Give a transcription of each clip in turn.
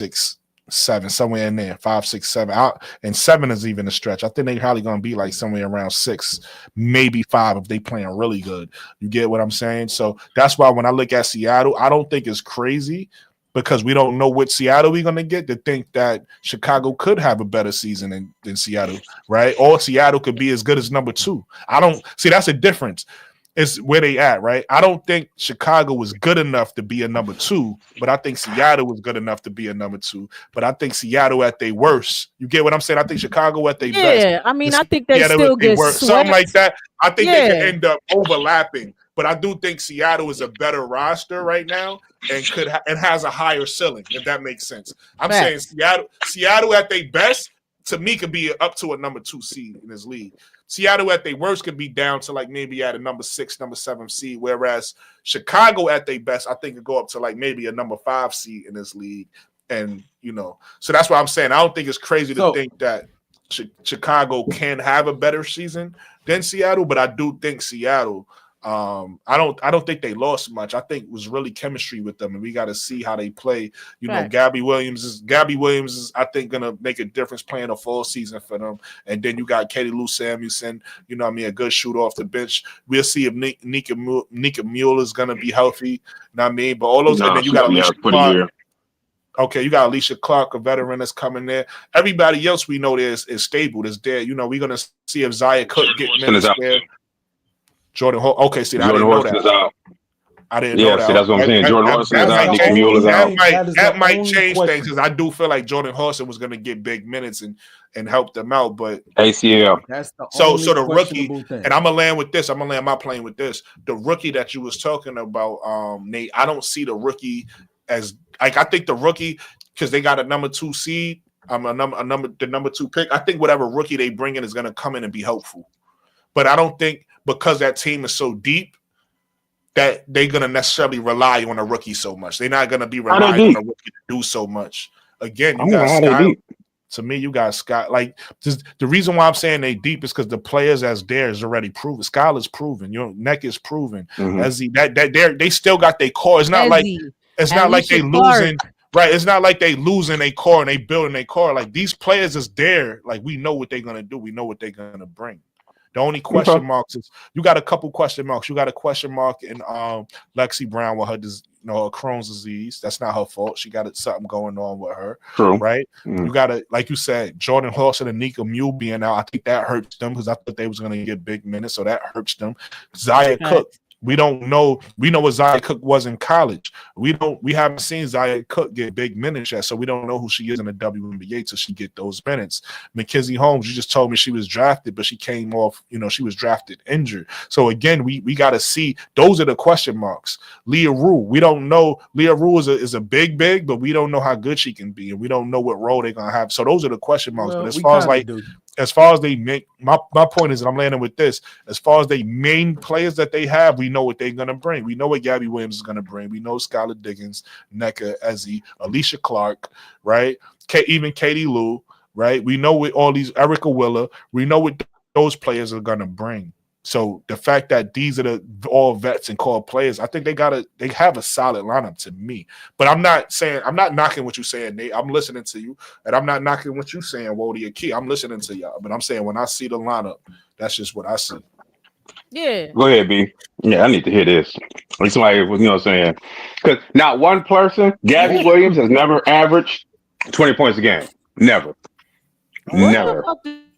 6, 7, somewhere in there, 5, 6, 7. And 7 is even a stretch. I think they're probably going to be like somewhere around 6, maybe 5 if they playing really good. You get what I'm saying? So that's why when I look at Seattle, I don't think it's crazy because we don't know what Seattle we're going to get to think that Chicago could have a better season than Seattle, right? Or Seattle could be as good as number 2. I don't see that's a difference. It's where they at, right? I don't think Chicago was good enough to be a number 2, but I think Seattle was good enough to be a number 2. But I think Seattle at their worst. You get what I'm saying? I think Chicago at their best. Yeah, I mean, I think they still get something like that. I think they could end up overlapping. But I do think Seattle is a better roster right now and and has a higher ceiling, if that makes sense. I'm saying Seattle at their best, to me, could be up to a number 2 seed in this league. Seattle at their worst could be down to like maybe at a number 6, number 7 seed, whereas Chicago at their best, I think could go up to like maybe a number 5 seed in this league. And, so that's why I'm saying I don't think it's crazy to think that Chicago can have a better season than Seattle, but I do think Seattle, I don't think they lost much. I think it was really chemistry with them, and we got to see how they play. Gabby Williams is I think gonna make a difference playing a full season for them. And then you got Katie Lou Samuelson, a good shooter off the bench. We'll see if Nika Mueller is gonna be healthy. You know what I mean? But all those, and then you got Alicia Clark. Okay, you got Alicia Clark, a veteran that's coming there. Everybody else we know is stable, that's there. We're gonna see if Zaya Cook get minutes there. Jordan Hall. Okay, see, I didn't know that. I didn't know that. See, that's what I'm saying. Jordan Hawson is out. Nika Mueller's out. That might change things because I do feel like Jordan Hawson was going to get big minutes and help them out. But ACL. That's the so the rookie, and I'm gonna land with this. I'm gonna land my plane with this. The rookie that you was talking about, Nate. I don't see the rookie as like I think the rookie because they got a number 2 seed. The number 2 pick. I think whatever rookie they bring in is going to come in and be helpful. But I don't think because that team is so deep that they're going to necessarily rely on a rookie so much. They're not going to be relying on a rookie to do so much. Again, you got Scott. To me, you got Scott. Like the reason why I'm saying they deep is because the players as there is already proven. Skylar's proven. Neck is proven. Mm-hmm. They still got their core. It's not like they losing. Right, it's not like they losing their core and they building their core. Like these players is there. Like we know what they're gonna do. We know what they're gonna bring. The only question marks is you got a couple question marks. You got a question mark in Lexi Brown with her Crohn's disease. That's not her fault. She got something going on with her. True. Right? Mm. You got like you said, Jordan Hawson and Nika Mueller being out. I think that hurts them because I thought they was going to get big minutes, so that hurts them. Zaya Cook. We don't know. We know what Zaya Cook was in college. We haven't seen Zaya Cook get big minutes yet, so we don't know who she is in the WNBA till she get those minutes. Mackenzie Holmes, you just told me she was drafted, but she came off. She was drafted injured. So again, we got to see. Those are the question marks. Leah Rue, we don't know. Leah Rue is a big, but we don't know how good she can be, and we don't know what role they're gonna have. So those are the question marks. But as far as they make my point is, and I'm landing with this, as far as the main players that they have, we know what they're going to bring. We know what Gabby Williams is going to bring. We know Skylar Diggins, Nneka Eze, Alicia Clark, right? Even Katie Lou, right? We know what all these, Erica Willer, we know what those players are going to bring. So the fact that these are all vets and core players, I think they have a solid lineup to me. But I'm not knocking what you're saying, Nate. I'm listening to you, and I'm not knocking what you're saying, Wody or Key. I'm listening to y'all, but I'm saying when I see the lineup, that's just what I see. Yeah. Go ahead, B. Yeah, I need to hear this. Like somebody, what I'm saying, because not one person, Gabby Williams has never averaged 20 points a game. Never. Never.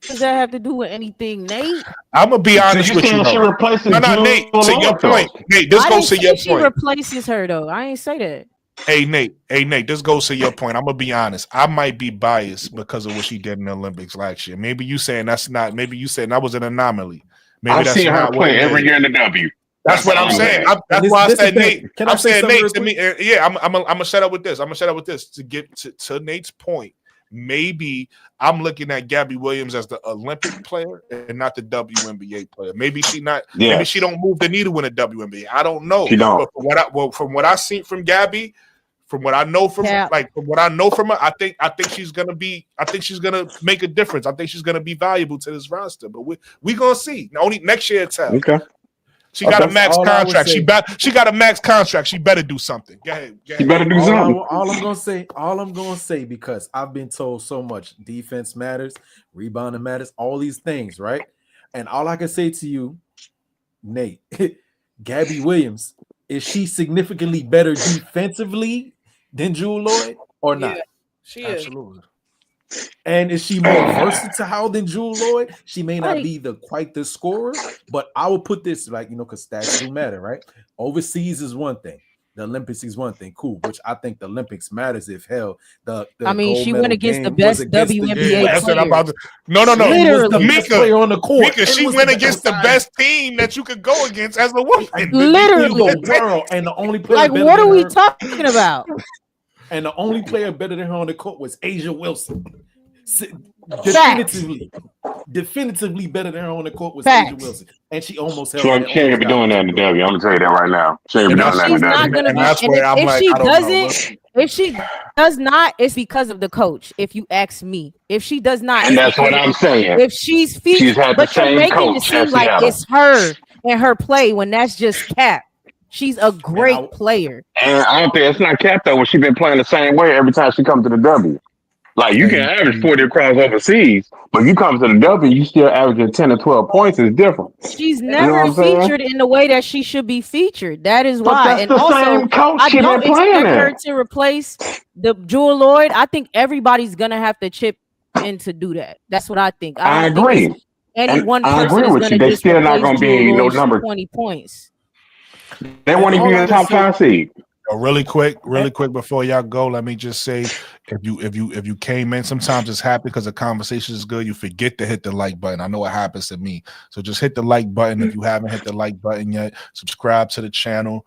Does that have to do with anything, Nate? I'm gonna be honest with you. She replaces Nate. To your point, Nate. This goes to your point. She replaces her though. I ain't say that. Hey Nate. This goes to your point. I'm gonna be honest. I might be biased because of what she did in the Olympics last year. Maybe you saying that's not. Maybe you saying that was an anomaly. Maybe I've seen her play every year in the W. That's what I'm saying. That's why I said Nate. I'm saying Nate to me. Yeah, I'm gonna shut up with this. To get to Nate's point. Maybe I'm looking at Gabby Williams as the Olympic player and not the WNBA player. Maybe she don't move the needle in the WNBA. I don't know. She don't. But from what I see from Gabby, from what I know from her, I think she's gonna make a difference. I think she's gonna be valuable to this roster. But we gonna see. Only next year tell. Okay. She got a max all I would contract. say. She got a max contract. She better do something. Go ahead. You better do something. All I'm gonna say, because I've been told so much defense matters, rebounding matters, all these things, right? And all I can say to you, Nate, Gabby Williams, is she significantly better defensively than Jewel Lloyd or not? Yeah, she is. Absolutely. And is she more versatile than Jewel Lloyd? She may not Like- be quite the scorer, but I will put this, like, because stats do matter, right? Overseas is one thing. The Olympics is one thing, cool. Which I think the Olympics matters if hell. The I mean, gold she medal went against the game best was against the WNBA US. That's what I'm players. about to. No. She was the Literally. best player on the court. Mika, and she was went the against the best team that you could go against as a woman. Literally. in the world, and the only player Like, better what are than we her- talking about? And the only player better than her on the court was Asia Wilson. Definitively better than her on the court was Facts. Asia Wilson, and she almost held. She ain't gonna be doing that in the W. I'm gonna tell you that right now. She ain't gonna be doing that in She's the not W. gonna And be. that's And where I'm if like, she I don't know. doesn't, if she does not, it's because of the coach. If you ask me, if she does not, And it's that's what because I'm of- saying. If she's featured, She's had the but you're same making it coach seem as like Seattle. it's her and her play when that's just cap. She's a great I- player. And I don't think it's not capped though when she been playing the same way every time she comes to the W. Like you can average 40 across overseas, but if you come to the W, you still averaging 10 or 12 points. It's different. She's what never I'm saying? featured in the way that she should be featured. That is But why. that's And the also, same coach I she been don't playing expect her in. to replace the Jewel Lloyd. I think everybody's gonna have to chip in to do that. That's what I think. I don't think agree. it's any And one I person agree is with gonna you. They just still not replace gonna be Jewel no Lloyd's number. 20 points. They won't even all be in I the can top say- 5 seed. Really quick before y'all go, let me just say, if you came in, sometimes it's happy because the conversation is good. You forget to hit the like button. I know it happens to me, so just hit the like button if you haven't hit the like button yet. Subscribe to the channel.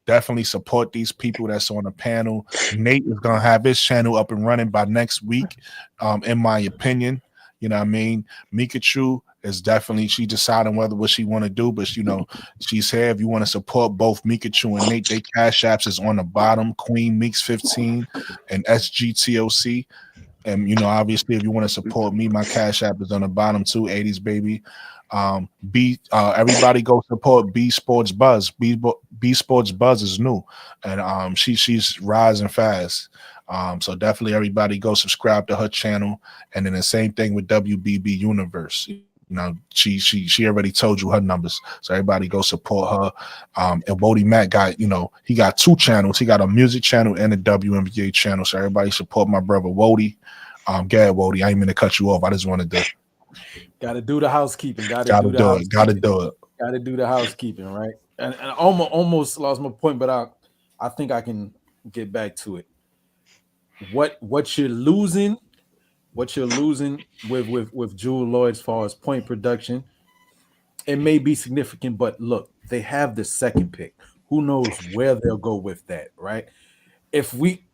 Definitely support these people that's on the panel. Nate is gonna have his channel up and running by next week, in my opinion. You know what I mean? Mikachu is definitely, she deciding what she want to do, but she's here. If you want to support both Mikachu and Nate, they cash apps is on the bottom. Queen Meeks 15 and SGTOC. And obviously, if you want to support me, my cash app is on the bottom too. 80s baby. Everybody go support B Sports Buzz. B Sports Buzz is new, and she's rising fast. So definitely everybody go subscribe to her channel, and then the same thing with WBB Universe. She already told you her numbers, so everybody go support her. And Wody Matt got he got 2 channels. He got a music channel and a WNBA channel. So everybody support my brother Wody. Go ahead, Wody. I ain't mean to cut you off. I just wanted to. Gotta do the housekeeping. Gotta Gotta do the housekeeping, right? And I almost lost my point, but I think I can get back to it. What you're losing with Jewel Lloyd as far as point production, it may be significant, but look, they have the second pick. Who knows where they'll go with that, right? If we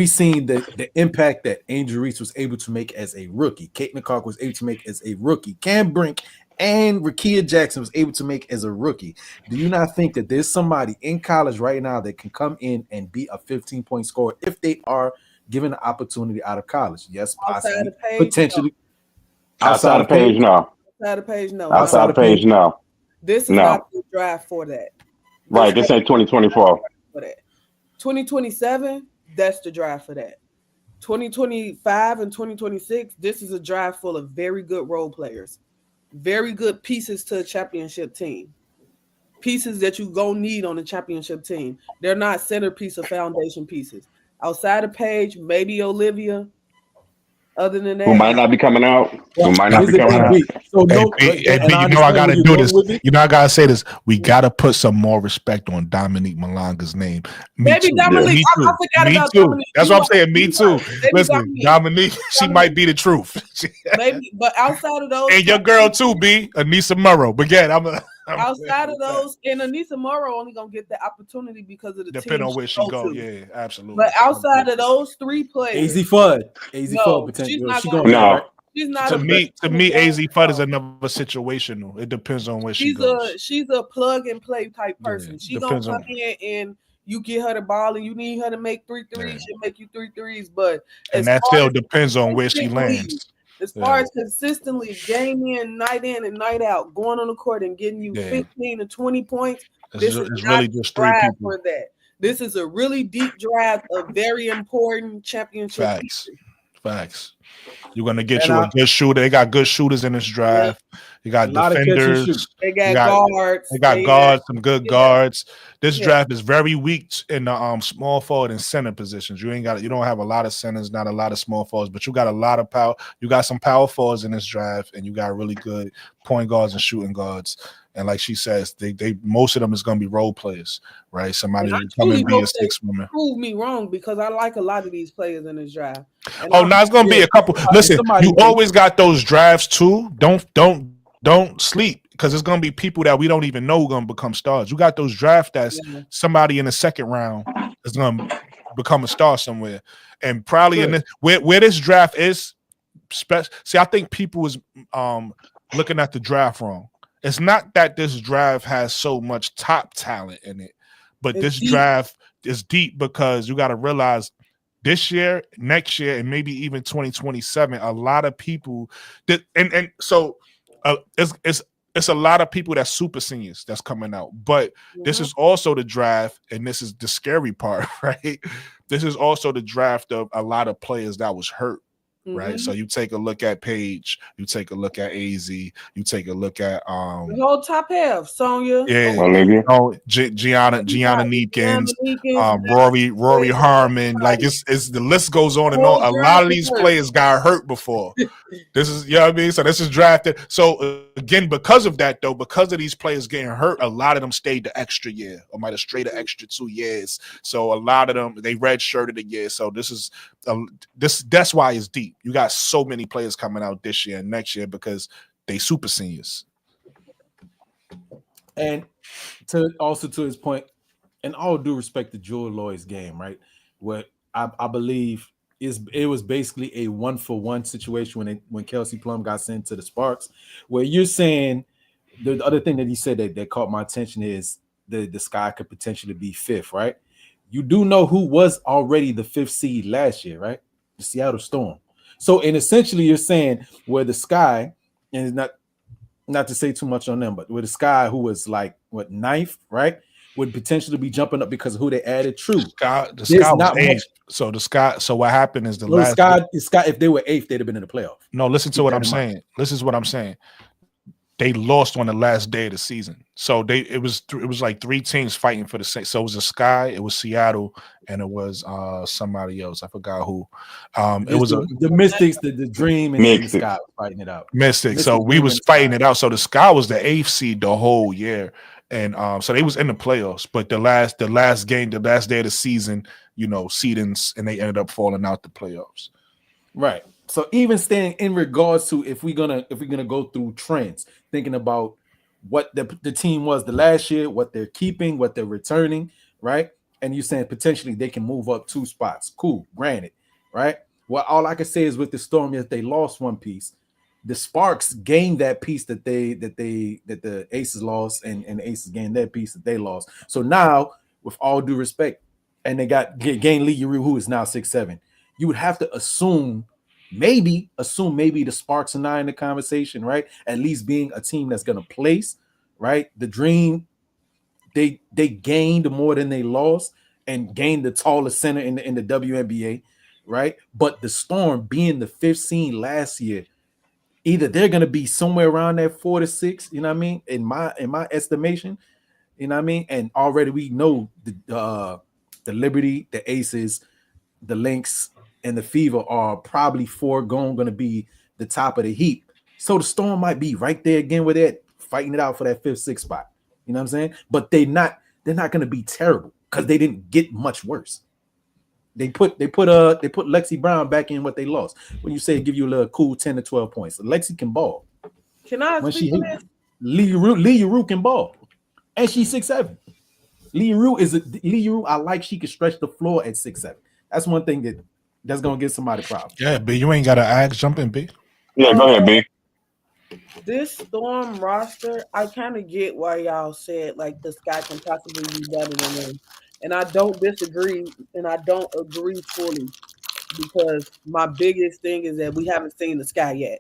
seen the impact that Angel Reese was able to make as a rookie, Kate McCark was able to make as a rookie, Cam Brink and Rakia Jackson was able to make as a rookie, do you not think that there's somebody in college right now that can come in and be a 15-point scorer if they are given the opportunity out of college? Yes, possibly, potentially. Outside the page, no. Outside the page, no. Outside the page, no. This is No. not the draft for that. Right, this ain't 2024. For that. 2027, that's the draft for that. 2025 and 2026, this is a draft full of very good role players, very good pieces to a championship team, pieces that you gonna need on a championship team. They're not centerpiece or foundation pieces. Outside the page, maybe Olivia. Other than that, Who might not be coming out. Who might not be coming out. So I gotta do this. I gotta say this. We gotta put some more respect on Dominique Malanga's name. Maybe too. Dominique. Me too. I forgot Me about too. Dominique. That's what I'm saying. Me too. Maybe Listen, Dominique, she might be the truth. Maybe, but outside of those, And your girl too, B. Anissa Murrow. But again, outside of those, and Anissa Morrow only gonna get the opportunity because of the depending team on where she go. to. Yeah, absolutely. But outside of those 3 players, AZ Fudd No, potential. she's not She gonna- gonna No. right? she's not To a- me, AZ Fudd is another situational. It depends on where she goes. She's a plug and play type person. Yeah, She gonna depends come on- in and you get her the ball and you need her to make 3 threes. Yeah. She'll make you 3 threes. But And as that far still as depends on where she instant lands. As far as consistently game in and night out, going on the court and getting you 15 to 20 points, this is not really just three drive people for that. This is a really deep draft of very important championship. Facts. You're gonna get a good shooter. They got good shooters in this draft. You got defenders. They got guards. They got guards, some good guards. This draft is very weak in the small forward and center positions. You don't have a lot of centers, not a lot of small forwards, but you got a lot of power. You got some power forwards in this draft, and you got really good point guards and shooting guards. And like she says, they most of them is going to be role players, right? Somebody who come and be a six woman. Prove me wrong, because I like a lot of these players in this draft. Now it's going to be a couple. Listen, you always got those drafts too. Don't sleep, because it's going to be people that we don't even know who are going to become stars. You got those drafts that's somebody in the second round is going to become a star somewhere, and probably in this, where this draft is. See, I think people was looking at the draft wrong. It's not that this draft has so much top talent in it, but this draft is deep, because you got to realize this year, next year, and maybe even 2027, a lot of people that so it's a lot of people that's super seniors that's coming out. But this is also the draft, and this is the scary part, right? This is also the draft of a lot of players that was hurt. Right, so you take a look at Paige, you take a look at AZ, you take a look at the whole top half, Sonya, Gianna Neekins, Rory Harmon. Like it's the list goes on and on. A lot of these players got hurt before. This is, you know what I mean? So this is drafted. So again, because of that though, because of these players getting hurt, a lot of them stayed the extra year, or might have strayed the extra 2 years. So a lot of them, they redshirted a year. So this is that's why it's deep. You got so many players coming out this year and next year because they super seniors. And to his point, and all due respect to Jewel Lloyd's game, right? What I believe it was basically a 1-for-1 situation when Kelsey Plum got sent to the Sparks, where you're saying the other thing that he said that caught my attention is the Sky could potentially be 5th, right? You do know who was already the 5th seed last year, right? The Seattle Storm. So, and essentially you're saying where the Sky, and it's not to say too much on them, but where the Sky, who was like, 9th, right, would potentially be jumping up because of who they added. True. The Sky was 8th. So what happened is the Sky, if they were 8th, they'd have been in the playoff. No, listen to what I'm saying. Listen to what I'm saying. They lost on the last day of the season. So it was like 3 teams fighting for the same. So it was the Sky, it was Seattle, and it was somebody else. I forgot who. It was the Mystics, the Dream, and the Sky fighting it out. Mystics. So we was fighting it out. So the Sky was the 8th seed the whole year. And so they was in the playoffs, but the last game, the last day of the season, seedings, and they ended up falling out the playoffs. Right. So even staying in regards to if we're gonna go through trends, thinking about what the team was the last year, what they're keeping, what they're returning, right? And you're saying potentially they can move up 2 spots. Cool, granted, right? Well, all I can say is with the Storm is they lost one piece. The Sparks gained that piece that the Aces lost, and the Aces gained that piece that they lost. So now, with all due respect, and they gained Lee Yuru, who is now 6'7". You would have to assume maybe the Sparks are not in the conversation, right? At least being a team that's going to place, right? The Dream, they gained more than they lost and gained the tallest center in the WNBA, right? But the Storm being the 5th seed last year, either they're going to be somewhere around that 4 to 6, you know what I mean? In my estimation, you know what I mean? And already we know the Liberty, the Aces, the Lynx, and the Fever are probably going to be the top of the heap. So the Storm might be right there again with it, fighting it out for that 5th, 6th spot. You know what I'm saying? But they're not going to be terrible because they didn't get much worse. They put Lexi Brown back in what they lost. When you say give you a little cool 10 to 12 points, Lexi can ball. Can I speak to this? Lee Yuru can ball, and she's 6'7". Lee Yuru. I like she can stretch the floor at 6'7". That's one thing that's gonna get somebody problems. Yeah, but you ain't got to ask. Jump in, B. Yeah, go ahead, B. This Storm roster, I kind of get why y'all said like this guy can possibly be better than them. And I don't disagree, and I don't agree fully. because my biggest thing is that we haven't seen the sky yet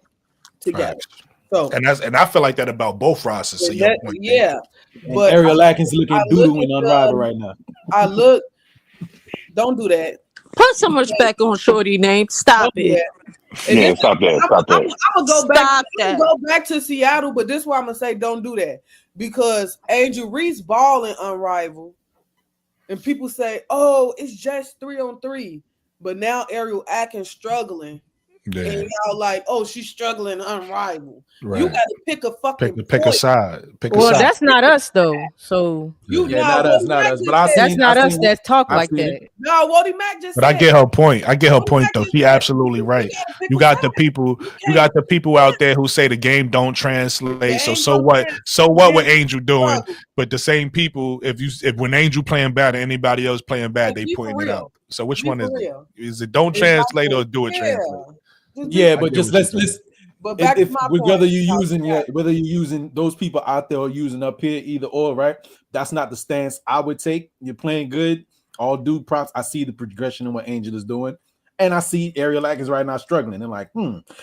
together. Facts. So And I feel like that about both rosters. So your point, yeah, And but Ariel Atkins looking I doo-doo look and at unrivaled right now. I look. Don't do that. Put some respect on Shorty name. Stop Don't do it. that. And Yeah, this, stop that. Stop I'm that. gonna go back. Stop I'm that. gonna go back to Seattle, but this is why I'm gonna say don't do that because Angel Reese balling unrivaled, and people say, "Oh, it's just 3-on-3," but now Ariel Atkins struggling. yeah, And y'all like, oh, she's struggling unrivaled. right. You got to pick a fucking pick a point. side. Pick a Well, side. that's not us though. So You Yeah, know, not us. But I that's seen, not I us seen, that talk I like seen that. it. No, Wody Mack just But said. I get her point. I get her Wody point Mack though. just She said, absolutely right. gotta pick You a got side. the people. You You got the people out there who say the game don't translate. Game So don't what? translate. So what? With Angel doing? Struggle. But the same people, if when Angel playing bad and anybody else playing bad, they Be for pointing it real. out. So which Be one for is it? real. Is it don't translate or do it translate? Just be Yeah, for but get just what you're let's But back if to my whether point. you're using those people out there or using up here, either or, right? That's not the stance I would take. You're playing good, all due props. I see the progression in what Angel is doing, and I see Ariel Atkins right now struggling. And like,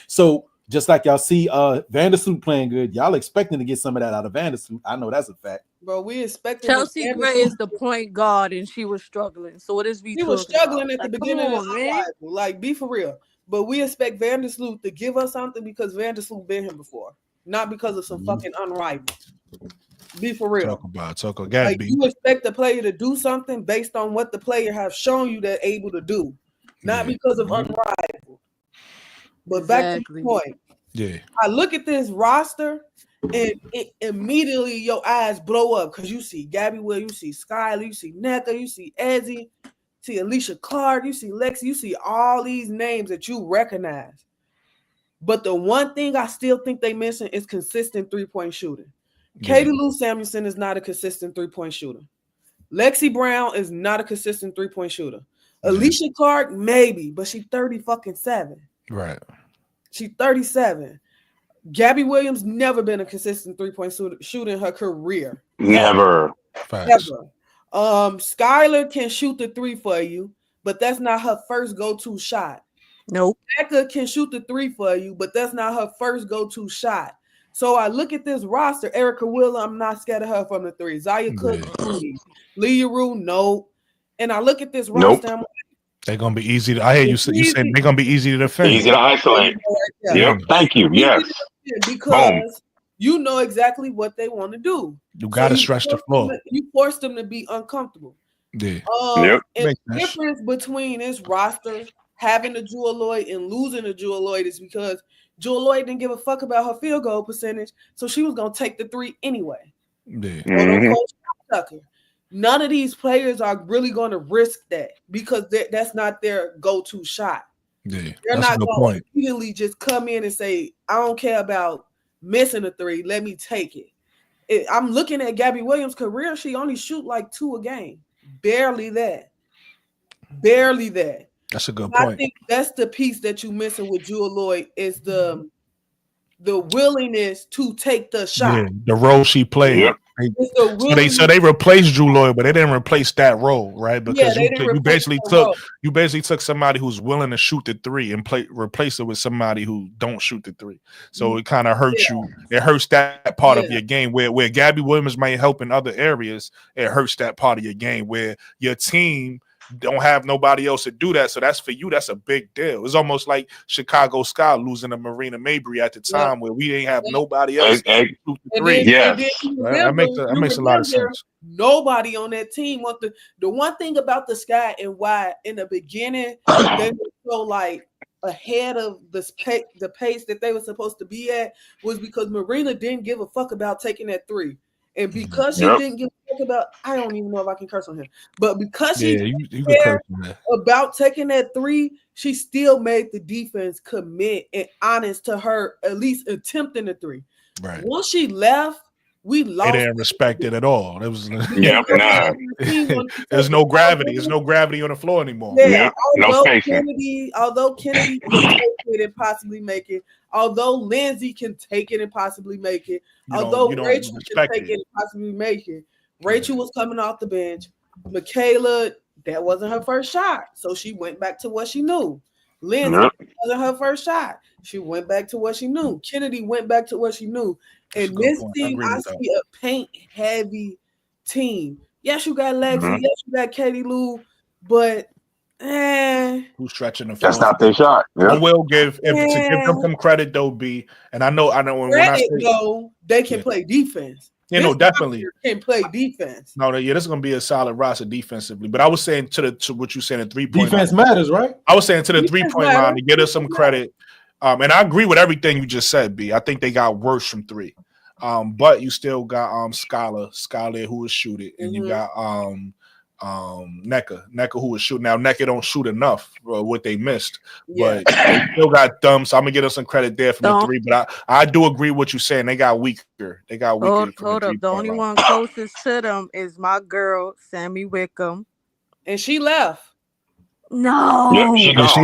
So just like y'all see Vandersloot playing good, y'all expecting to get some of that out of Vandersloot. I know that's a fact. Bro, we expected Chelsea Gray is the point guard, and she was struggling. So what is we? She was struggling at the beginning of the the rival. Like, be for real. But we expect Vandersloot to give us something because Vandersloot been here before, not because of some fucking unrivaled. Be for real. Talk about. Like, you expect the player to do something based on what the player have shown you they're able to do, not because of unrivaled. But back to the point. Yeah. I look at this roster and it immediately your eyes blow up because you see Gabby Williams, you see Skyler, you see Neka, you see Ezzy, see Alicia Clark, you see Lexi, you see all these names that you recognize. But the one thing I still think they missing is consistent three-point shooting. Katie Lou Samuelson is not a consistent three-point shooter. Lexi Brown is not a consistent three-point shooter. Alicia Clark, maybe, but she's 37. Right. She's 37. Gabby Williams never been a consistent three-point shooter in her career. Never. Ever. Skylar can shoot the three for you, but that's not her first go-to shot. Nope. Becca can shoot the three for you, but that's not her first go-to shot. So I look at this roster. Erica Wheeler, I'm not scared of her from the three. Zaya Cook, Leah Rue, no. And I look at this roster. I'm like, they're gonna be easy to. I hear you saying they're gonna be easy to defend. Easy to isolate. Yep. Thank you. Yes. Because you know exactly what they want to do. You gotta stretch the floor. You force them to be uncomfortable. Yeah. And the difference between this roster having a Jewel Lloyd and losing a Jewel Lloyd is because Jewel Lloyd didn't give a fuck about her field goal percentage, so she was gonna take the three anyway. Yeah. Coach Tucker. None of these players are really going to risk that because that's not their go-to shot. Yeah, they're not going to immediately just come in and say, I don't care about missing a three. Let me take it. I'm looking at Gabby Williams' career. She only shoot like 2 a game. Barely that. That's a good point. I think that's the piece that you're missing with Jewel Lloyd is the willingness to take the shot. Yeah, the role she played. Yep. So they replaced Drew Lloyd, but they didn't replace that role, right? Because you basically took somebody who's willing to shoot the three and replace it with somebody who don't shoot the three. So it kind of hurts you. It hurts that part of your game where Gabby Williams might help in other areas. It hurts that part of your game where your team don't have nobody else to do that. So that's for you. That's a big deal. It's almost like Chicago Sky losing to Marina Mabry at the time where we ain't have nobody else to shoot the three. That makes a lot of sense. Nobody on that team want the one thing about the Sky and why in the beginning they were so like ahead of the pace that they were supposed to be at was because Marina didn't give a fuck about taking that three. And because she didn't give a fuck about, I don't even know if I can curse on him, but because she cared about taking that three, she still made the defense commit and honest to her at least attempting the three. Right. Once she left, we lost. They didn't respect it at all. There was there's no gravity. There's no gravity on the floor anymore. Although Kennedy can take it and possibly make it, although Lindsay can take it and possibly make it, although Rachel can take it and possibly make it, Rachel was coming off the bench. Michaela, that wasn't her first shot, so she went back to what she knew. Lindsay Yep. wasn't her first shot. She went back to what she knew. Kennedy went back to what she knew. That's a And good this point. I team, agree I with that. see a paint-heavy team. Yes, you got Lexi. Mhm. Yes, you got Katie Lou. But, Who's stretching the floor? That's not their shot. I Yep. will give to give them some credit though, B. And I know when I say though, they can Yeah. play defense. you know This definitely roster can play defense. no, yeah, this is gonna be a solid roster defensively. But I was saying to what you saying, the 3-point Defense line. matters, right? I was saying to the Defense 3-point line matter. to get us some credit. And I agree with everything you just said, B. I think they got worse from 3. But you still got Skylar who was shooting, and you got Neka who was shooting. Now Neka don't shoot enough for what they missed, Yeah. but they still got them. So I'm gonna get them some credit there from the 3. But I do agree with what you're saying. They got weaker. They got weaker. Hold up. The only one closest to them is my girl, Sammy Wickham. And she left. No. Yep, she gone. She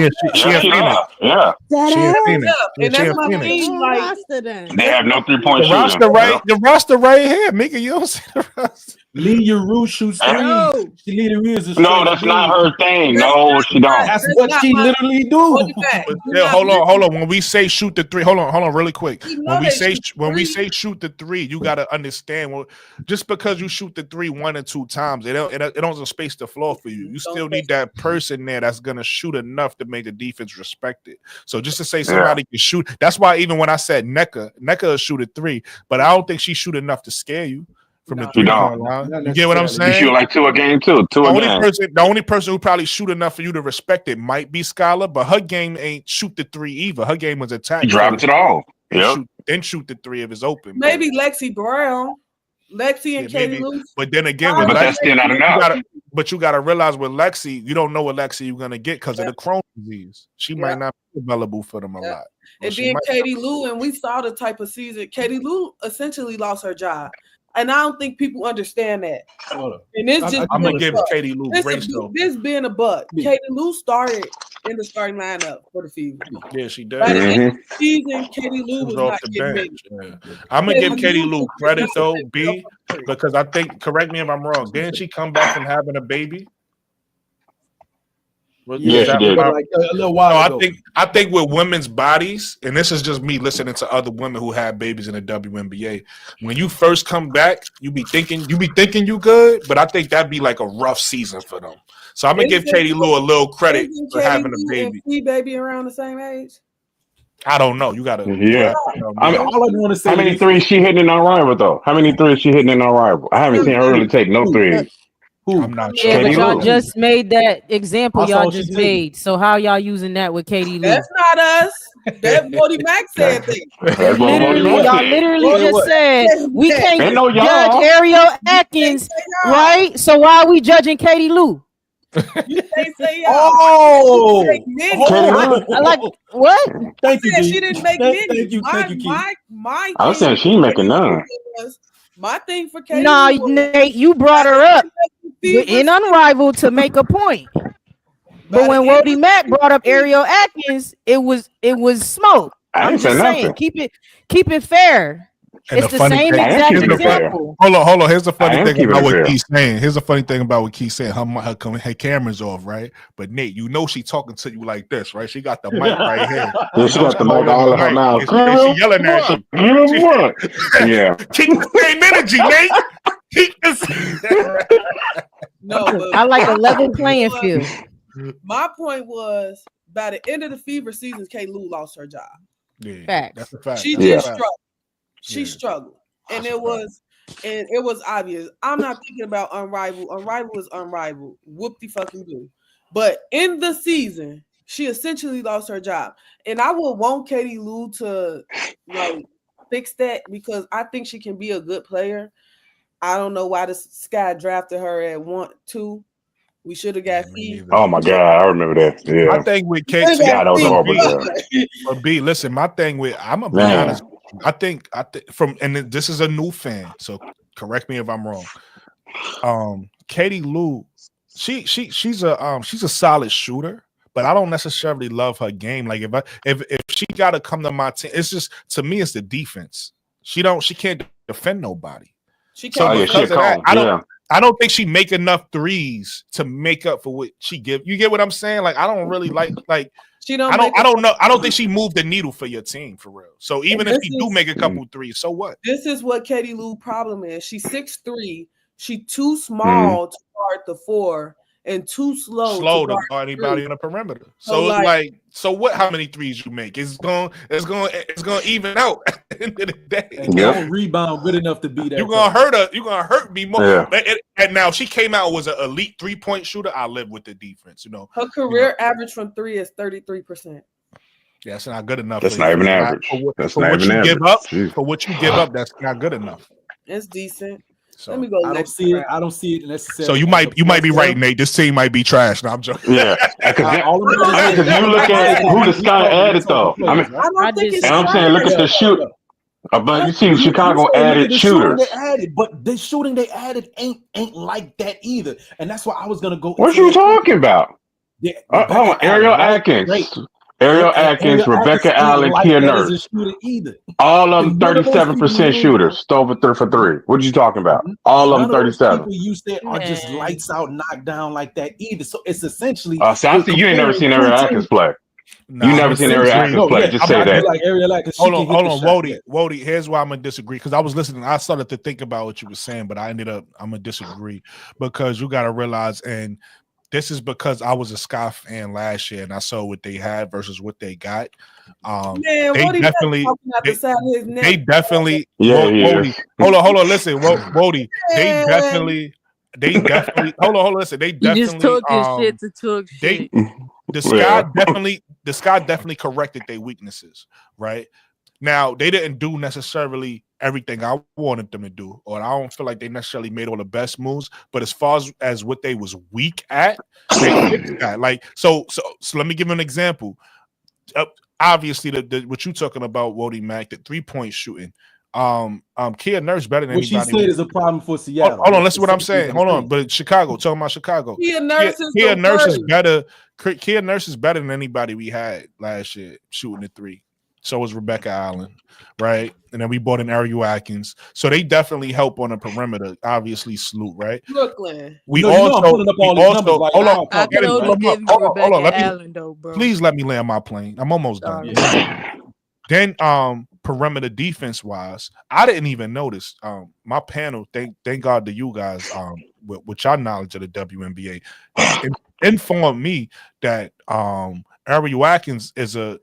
in Phoenix. left. Yeah. She in Phoenix. And She that's in my Phoenix. thing. Like, roster then. They have no 3-point The shooting. roster right here, Mika. You don't see the roster. Lee Rue shoots threes. No. Lee Rue is a No, that's not her thing. No, she don't. That's what she literally do. But yeah, hold on. When we say shoot the 3, hold on, really quick. You know When we they say shoot when we three. say shoot the 3, you gotta understand. Well, just because you shoot the 3 1 or 2 times, it don't space the floor for you. You still need that person there that's gonna shoot enough to make the defense respect it. So just to say somebody can shoot, that's why even when I said Neka will shoot a 3, but I don't think she shoot enough to scare you from the She 3-point don't. line. You get what I'm She saying? shoot like 2 a game too. The only person who probably shoot enough for you to respect it might be Skylar, but her game ain't shoot the 3 either. Her game was attack. She drive it to the hole. Yep. Then shoot the 3 if it's open. Maybe Lexi Brown. Lexi and Katie maybe. Lou. But then again, But that's still not enough. But you gotta realize with Lexi, you don't know what Lexi you're gonna get because of the Crohn's disease. She might not be available for them a lot. And then Katie Lou, and we saw the type of season. Katie Lou essentially lost her job. And I don't think people understand that. And it's just I'm gonna give Katie Lou grace though. This being a buck. Katie Lou started in the starting lineup for the Fever. Yeah, she did. By the end of the season, Katie Lou was off not the getting bench. minutes. Yeah. I'm gonna give Katie Lou credit though, B, because I think, correct me if I'm wrong, didn't she come back from having a baby? Yeah, she did. Like a little while ago. I think with women's bodies, and this is just me listening to other women who had babies in the WNBA. When you first come back, you be thinking you good, but I think that'd be like a rough season for them. So I'm gonna give Katie Lou a little credit for having a baby. Baby around the same age. I don't know. You gotta. Yeah. I mean, all I want to say. How many threes she hitting in our rival though? How many threes she hitting in our rival? I haven't seen her really take no threes. I'm not sure. Yeah, but Katie y'all Lou. just made that example That's all y'all she just did. made. So how y'all using that with Katie Lou? That's not us. That Woody Mac said that. That's what Literally, Modi y'all said. literally What? just said we can't Ain't no y'all. judge Ariel Atkins, right? So why are we judging Katie Lou? You can't say Oh, I like what? Thank you, said D. she didn't make Thank minutes. you, Keith. My I was saying she ain't making none. My thing for Katie Nah, Lou was- Nate, you brought her up in Unrivaled to make a point. But when Wody Mack brought up Ariel Atkins, it was smoke. I I'm didn't say just saying, nothing. keep it fair. And It's the funny same thing- exact keeping it fair. example. Hold on. Here's the funny I am thing keeping about it what fair. Keith's saying. Here's the funny thing about what Keith's saying. Her camera's off, right? But Nate, you know she talking to you like this, right? She got the mic right here. Yeah, she got the mic all in her mouth. And she yelling at you. Yeah. Keep the same energy, Nate. Keep the No, but I like a level playing field. my point was by the end of the Fever season, Kay Lou lost her job. Yeah, Facts. that's a fact. She That's a did fact. struggle. She Yeah. struggled. And That's a it was obvious. I'm not thinking about Unrivaled. Unrivaled is Unrivaled. Whoop-de fucking do. But in the season, she essentially lost her job. And I would want Katie Lou to like fix that because I think she can be a good player. I don't know why the Sky drafted her at 1-2. We should have got Fee. Oh my God, I remember that. My Yeah. thing with Kate, Yeah, that was a horrible draft. But B, listen, my thing with I'm gonna be Man. honest. I think from and this is a new fan, so correct me if I'm wrong. Katie Lou, she's a solid shooter, but I don't necessarily love her game. Like if she got to come to my team, it's just to me it's the defense. She can't defend nobody. She So can't. Oh, yeah, because she of that, calm. I don't think she make enough threes to make up for what she give. You get what I'm saying? Like I don't really like She don't. I don't know. I don't think she moved the needle for your team for real. So even if you do make a couple threes, so what? This is what Katie Lou's problem is. She's 6'3". She too small to guard the 4 and too slow to guard anybody on the perimeter. So like, so what? How many threes you make? It's going even out at the end of the day. And you don't rebound good enough to be that. You're gonna hurt her. You're gonna hurt me more. Yeah. And now she came out was an elite 3-point shooter. I live with the defense. You know, her career average from 3 is 33%. Yeah, that's not good enough. That's not even average. For what you give up, for what you give up, that's not good enough. It's decent. So, let me go. I don't see it necessarily. So you might be right, Nate. This team might be trash. No, I'm joking. Yeah, because you look at who the Sky added though. I mean, I'm saying look at the shooter. But you see, Chicago added shooters. But the shooting they added ain't like that either. And that's why I was gonna go. What you talking about? Ariel Atkins. Ariel Atkins, Rebecca Allen, Kia Nurse. All of them 37% shooters. Stole for 3. What are you talking about? All of them 37. People you said are just lights out, knocked down like that either. So it's essentially. You ain't never seen Ariel Atkins play. You never seen Ariel Atkins play. Just say that. Like Ariel Atkins, hold on, Wody. Here's why I'm gonna disagree because I was listening. I started to think about what you were saying, but I'm gonna disagree because you got to realize and. This is because I was a Sky fan last year and I saw what they had versus what they got. They definitely. Yeah, hold on. Listen, Wody. They definitely. Hold on. Listen, they definitely. You just took your shit to talk shit. The Sky definitely corrected their weaknesses, right? Now they didn't do necessarily everything I wanted them to do, or I don't feel like they necessarily made all the best moves. But as far as what they was weak at, they fixed that. Like so. Let me give an example. Obviously, what you talking about, Wody Mac, the 3-point shooting. Kia Nurse better than what anybody. She said is a problem for Seattle. Hold on, listen what I'm saying. Hold on, but Chicago, talking about Chicago. Kia Nurse is better. Kia Nurse is better than anybody we had last year shooting the 3. So was Rebecca Allen, right? And then we bought in Ariel Atkins. So they definitely help on the perimeter. Obviously, Sloot, right? Brooklyn. Hold on. Please let me land my plane. I'm almost done. Then perimeter defense wise, I didn't even notice. My panel, thank God to you guys, with your knowledge of the WNBA, informed me that Ariel Atkins is a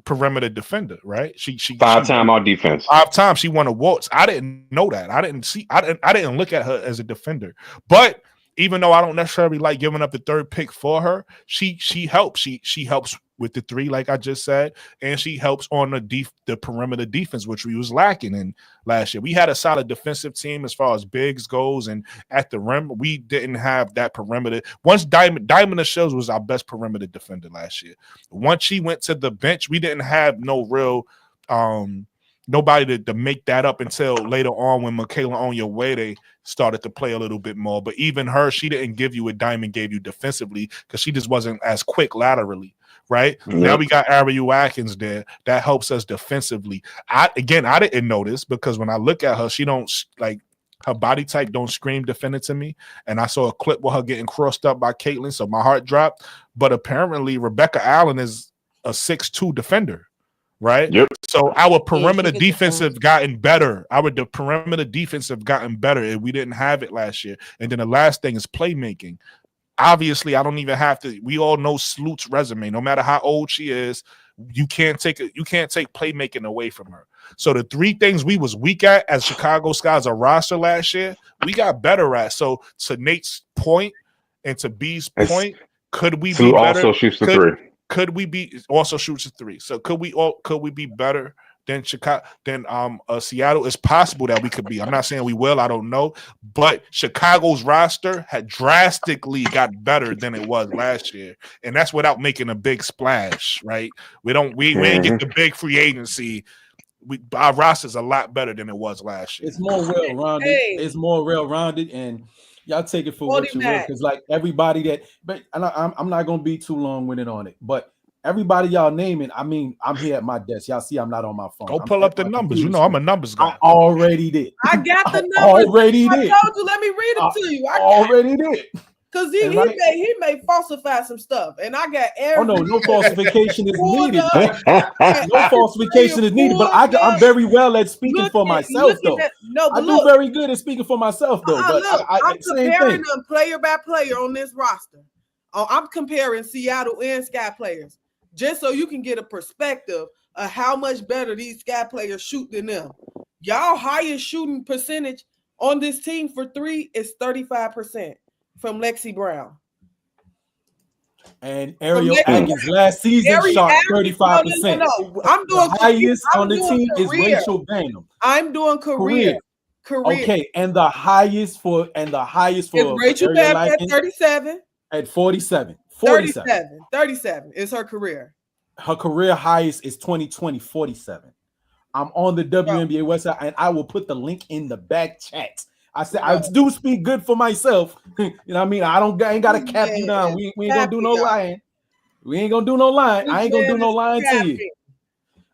perimeter defender, right? She 5-time all defense. 5 times she won awards. I didn't know that. I didn't look at her as a defender. But even though I don't necessarily like giving up the 3rd pick for her, she helps. She helps with the 3, like I just said, and she helps on the perimeter defense, which we was lacking in last year. We had a solid defensive team as far as bigs goes, and at the rim, we didn't have that perimeter. Once Diamond Shows was our best perimeter defender last year. Once she went to the bench, we didn't have no real nobody to make that up until later on when Michaela Onyeawere started to play a little bit more. But even her, she didn't give you what Diamond gave you defensively because she just wasn't as quick laterally. Right now we got Ariel Atkins there that helps us defensively. I didn't notice because when I look at her, she don't like her body type don't scream defender to me. And I saw a clip with her getting crossed up by Caitlin, so my heart dropped. But apparently Rebecca Allen is a 6'2" defender, right? Yep. So our perimeter defense have gotten better. The perimeter defense have gotten better, and we didn't have it last year. And then the last thing is playmaking. Obviously, I don't even have to. We all know Sloot's resume. No matter how old she is, you can't take playmaking away from her. So the 3 things we was weak at as Chicago Sky's a roster last year, we got better at. So to Nate's point and to B's point, could we be better? Also shoots the 3. Could we be also shoots the 3? So could we be better than Chicago, than Seattle? It's possible that we could be. I'm not saying we will. I don't know. But Chicago's roster had drastically got better than it was last year, and that's without making a big splash. Right? We didn't get the big free agency. Our roster's a lot better than it was last year. It's more well-rounded. It's more well-rounded, and y'all take it for what you will, because like everybody that. But I'm not gonna be too long-winded on it, but. Everybody y'all naming, I mean, I'm here at my desk. Y'all see I'm not on my phone. Go pull up the numbers. You know I'm a numbers guy. I already did. I got the numbers. Already did. I told you, let me read them to you. Already did. Because he may falsify some stuff, and I got no falsification is needed. No falsification is needed. But I'm very well at speaking for myself, though. I do very good at speaking for myself, though. But I'm comparing them player by player on this roster. I'm comparing Seattle and Sky players, just so you can get a perspective of how much better these Sky players shoot than them. Y'all highest shooting percentage on this team for three is 35%. From Lexi Brown. And Ariel Atkins last season shot 35%. No. I'm doing the highest on the team is Rachel Banham. I'm doing career. Okay, and the highest for Rachel Banham at 37. At 47. 37 is her career. Her career highest is 2020, 47. I'm on the WNBA website, and I will put the link in the back chat. I said I do speak good for myself. You know what I mean? I ain't gotta cap you down. We ain't gonna do no lying. We ain't gonna do no lying. I ain't gonna do no lying to you.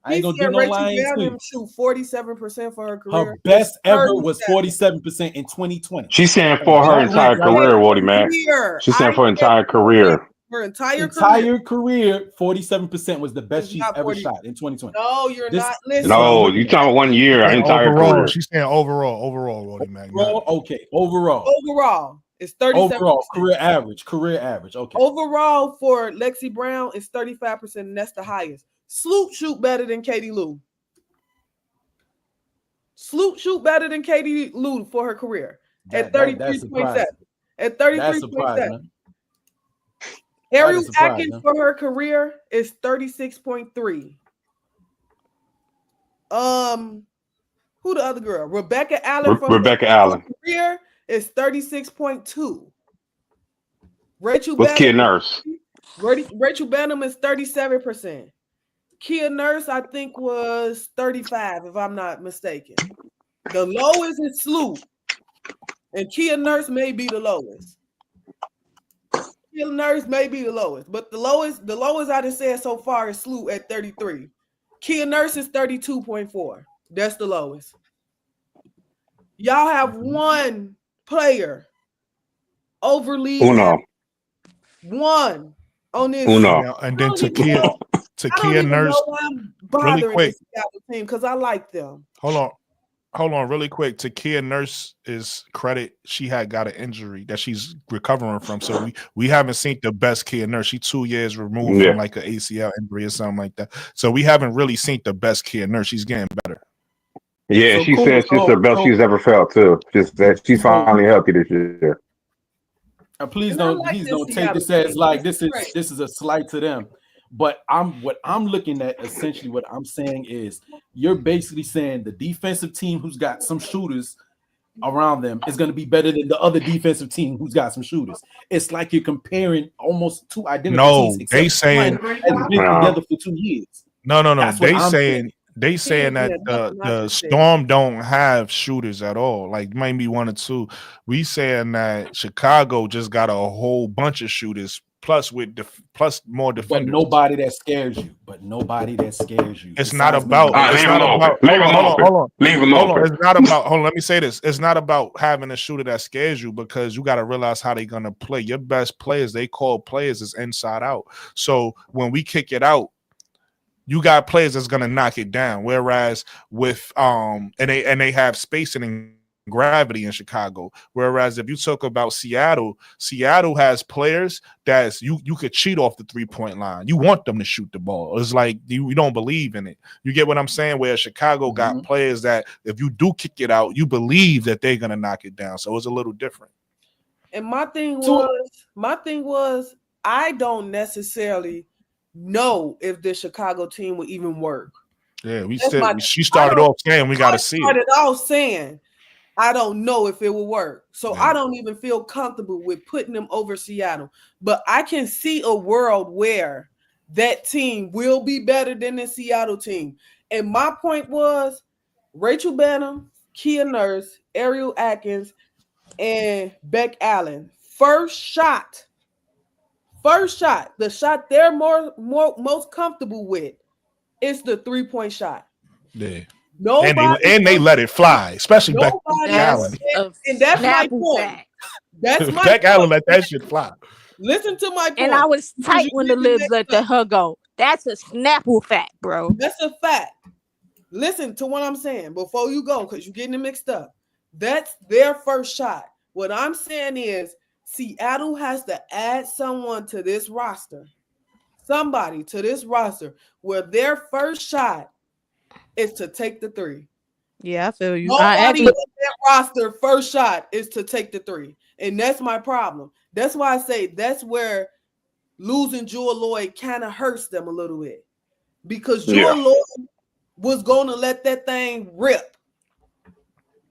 I ain't gonna do no lying to you. Shoot 47% for her career. Her best ever was 47% in 2020. She's saying for her entire career, Wody Mac. She's saying for her entire career. Her entire career, 47% was the best she's ever shot in 2020. No, you're not listening. No, you talking about 1 year, entire career. She's saying overall, Wody Mac. Okay, overall, it's 37%. Overall, career average. Okay. Overall for Lexi Brown is 35%, and that's the highest. Sloot shoot better than Katie Lou. Sloot shoot better than Katie Lou for her career at 33.7. At 33.7. Ariel Atkins for her career is 36.3. Who the other girl? Rebecca Allen for Rebecca Allen career is 36.2. Rachel What's Banham, Kia Nurse? Rachel Banham is 37%. Kia Nurse, I think, was 35, if I'm not mistaken. The lowest is Sloot, and Kia Nurse may be the lowest. Nurse may be the lowest, but the lowest I just said so far is Sloot at 33. Kia Nurse is 32.4. That's the lowest. Y'all have one player overly one on this. And then Takia Nurse. Really quick, because I like them. Hold on, really quick. Takia Nurse is credit. She had got an injury that she's recovering from. So we haven't seen the best Kia Nurse. She's 2 years removed from like an ACL injury or something like that. So we haven't really seen the best Kia Nurse. She's getting better. Yeah, so she said she's the best she's ever felt too. Just that she's finally healthy this year. Please don't take this as like this is a slight to them. But what I'm looking at, essentially what I'm saying is you're basically saying the defensive team who's got some shooters around them is going to be better than the other defensive team who's got some shooters. It's like you're comparing almost two identical teams. No, they saying been together for 2 years. No. They saying that the Storm don't have shooters at all. Like maybe one or two. We saying that Chicago just got a whole bunch of shooters. Plus more defenders. But nobody that scares you. It's not about. Leave him open. It's not about. Hold on. Let me say this. It's not about having a shooter that scares you because you got to realize how they're gonna play. Your best players, they call players, is inside out. So when we kick it out, you got players that's gonna knock it down. Whereas with and they have spacing and gravity in Chicago. Whereas if you talk about Seattle has players that's you could cheat off the 3-point line. You want them to shoot the ball. It's like you don't believe in it. You get what I'm saying? Where Chicago got players that if you do kick it out, you believe that they're gonna knock it down. So it's a little different. And my thing was I don't necessarily know if the Chicago team will even work. Yeah, she started off saying we got to see it. Started off saying I don't know if it will work. So I don't even feel comfortable with putting them over Seattle. But I can see a world where that team will be better than the Seattle team. And my point was Rachel Banham, Kia Nurse, Ariel Atkins, and Beck Allen. First shot, the shot they're most comfortable with is the 3-point shot. Yeah. And they let it fly, especially Beck Allen. And that's my point. That's my Beck Allen let that shit fly. Listen to my point. And I was tight when the libs let her go. That's a Snapple fact, bro. That's a fact. Listen to what I'm saying before you go, because you're getting it mixed up. That's their first shot. What I'm saying is Seattle has to add someone to this roster. Somebody to this roster where their first shot is to take the three. Yeah, I feel you. Nobody on that roster first shot is to take the three. And that's my problem. That's why I say that's where losing Jewel Lloyd kind of hurts them a little bit. Because Jewel Lloyd was going to let that thing rip.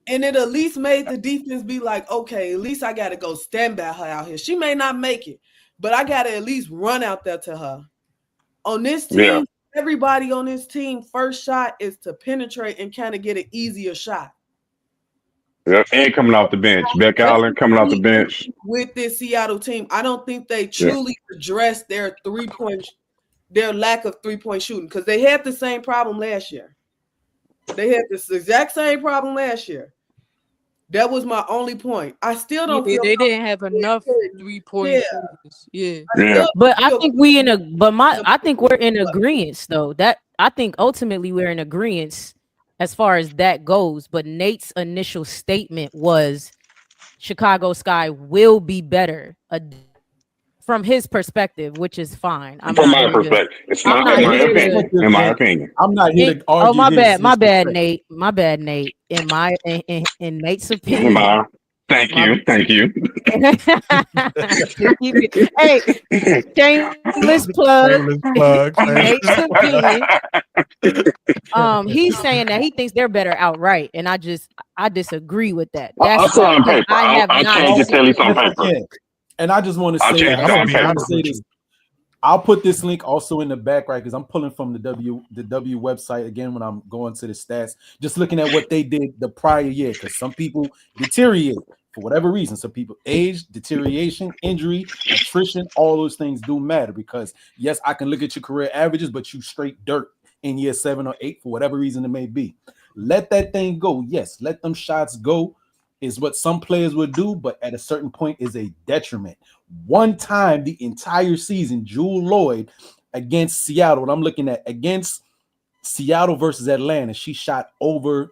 And it at least made the defense be like, okay, at least I got to go stand by her out here. She may not make it, but I got to at least run out there to her. On this team, everybody on this team, first shot is to penetrate and kind of get an easier shot. Yeah, and coming off the bench. Beck Allen coming off the bench. With this Seattle team, I don't think they truly addressed their their lack of three-point shooting, because they had the same problem last year. They had this exact same problem last year. That was my only point. I still don't feel they didn't have enough 3-point shooters. Yeah. But I think I think we're in agreement though. That I think ultimately we're in agreement as far as that goes. But Nate's initial statement was Chicago Sky will be better from his perspective, which is fine. From my perspective, it's not in my opinion. I'm not here to argue. Oh, my bad, Nate. My bad, Nate. In Nate's opinion. Thank you. Hey, shameless plug. Nate's opinion. He's saying that he thinks they're better outright, and I disagree with that. That's on paper. I can't just tell you on paper. And I just want to say, this. I'll put this link also in the back, right? Because I'm pulling from the W website again when I'm going to the stats, just looking at what they did the prior year. Because some people deteriorate for whatever reason. Some people age, deterioration, injury, attrition, all those things do matter. Because yes, I can look at your career averages, but you straight dirt in year 7 or 8 for whatever reason it may be. Let that thing go. Yes, let them shots go. Is what some players would do, but at a certain point is a detriment. One time the entire season, Jewel Lloyd against Seattle, what I'm looking at against Seattle versus Atlanta, she shot over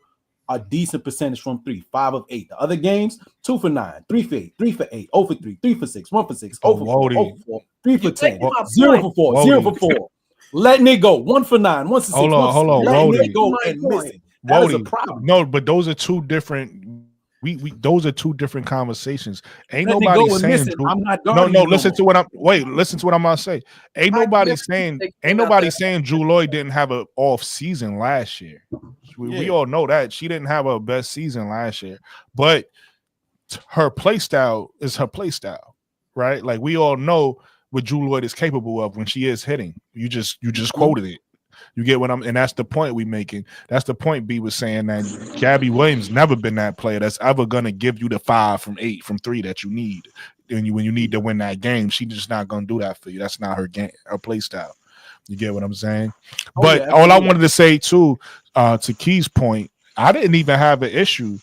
a decent percentage from 3, 5 of 8. The other games, 2 for 9, 3 for 8, 3 for 8, 0 for 3, 3 for 6, 1 for 6, 0 for 4, 0 for 4, 3 for 10, 0 for 4, 0 for 4. Letting it go, 1 for 9, 1 for 6, hold on, letting it go and missing. That is a problem. No, but those are two different. Those are two different conversations. Ain't nobody saying listen to what I'm gonna say. Ain't nobody saying Jewel Lloyd didn't have an off season last year. We all know that she didn't have a best season last year, but her play style is her play style, right? Like we all know what Jewel Lloyd is capable of when she is hitting. You just quoted it. You get what and that's the point we making. That's the point B was saying, that Gabby Williams never been that player that's ever gonna give you the 5 from 8 from 3 that you need. When you need to win that game, she's just not gonna do that for you. That's not her game, her play style. You get what I'm saying? But all I wanted to say too, to Key's point, I didn't even have an issue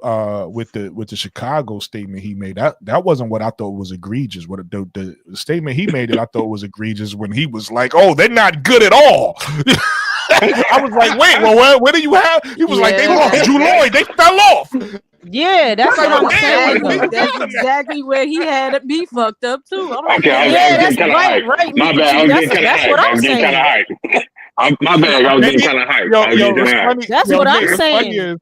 with the Chicago statement he made. That wasn't what I thought was egregious. What the statement he made that I thought was egregious when he was like, "Oh, they're not good at all." I was like, "Wait, well, where do you have?" He was like, "They lost Jewel Lloyd. They fell off." Yeah, that's what I'm saying. That's exactly where he had me fucked up too. I'm like, that's right. My bad. That's what I'm saying. My bad. I was getting kind of hyped. That's what I'm saying.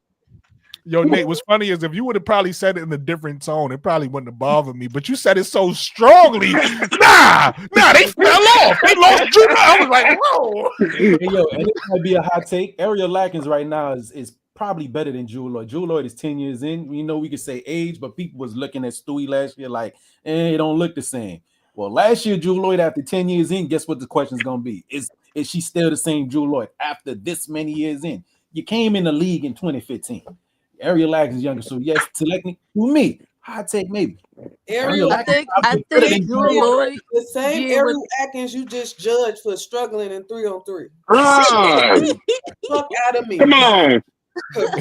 Yo, Nate, what's funny is if you would have probably said it in a different tone, it probably wouldn't have bothered me. But you said it so strongly. Nah, they fell off. They lost Jewel. I was like, whoa. And it might be a hot take. Ariel Latkins right now is probably better than Jewel Lloyd. Jewel Lloyd is 10 years in. You know, we could say age, but people was looking at Stewie last year like, it don't look the same. Well, last year, Jewel Lloyd, after 10 years in, guess what the question's going to be? Is she still the same Jewel Lloyd after this many years in? You came in the league in 2015. Ariel Latkins is younger, so yes, technically, to me, hot take maybe. I think Jewel Lloyd, the same Ariel Atkins you just judged for struggling in 3-on-3. Right. Fuck out of me. Come on.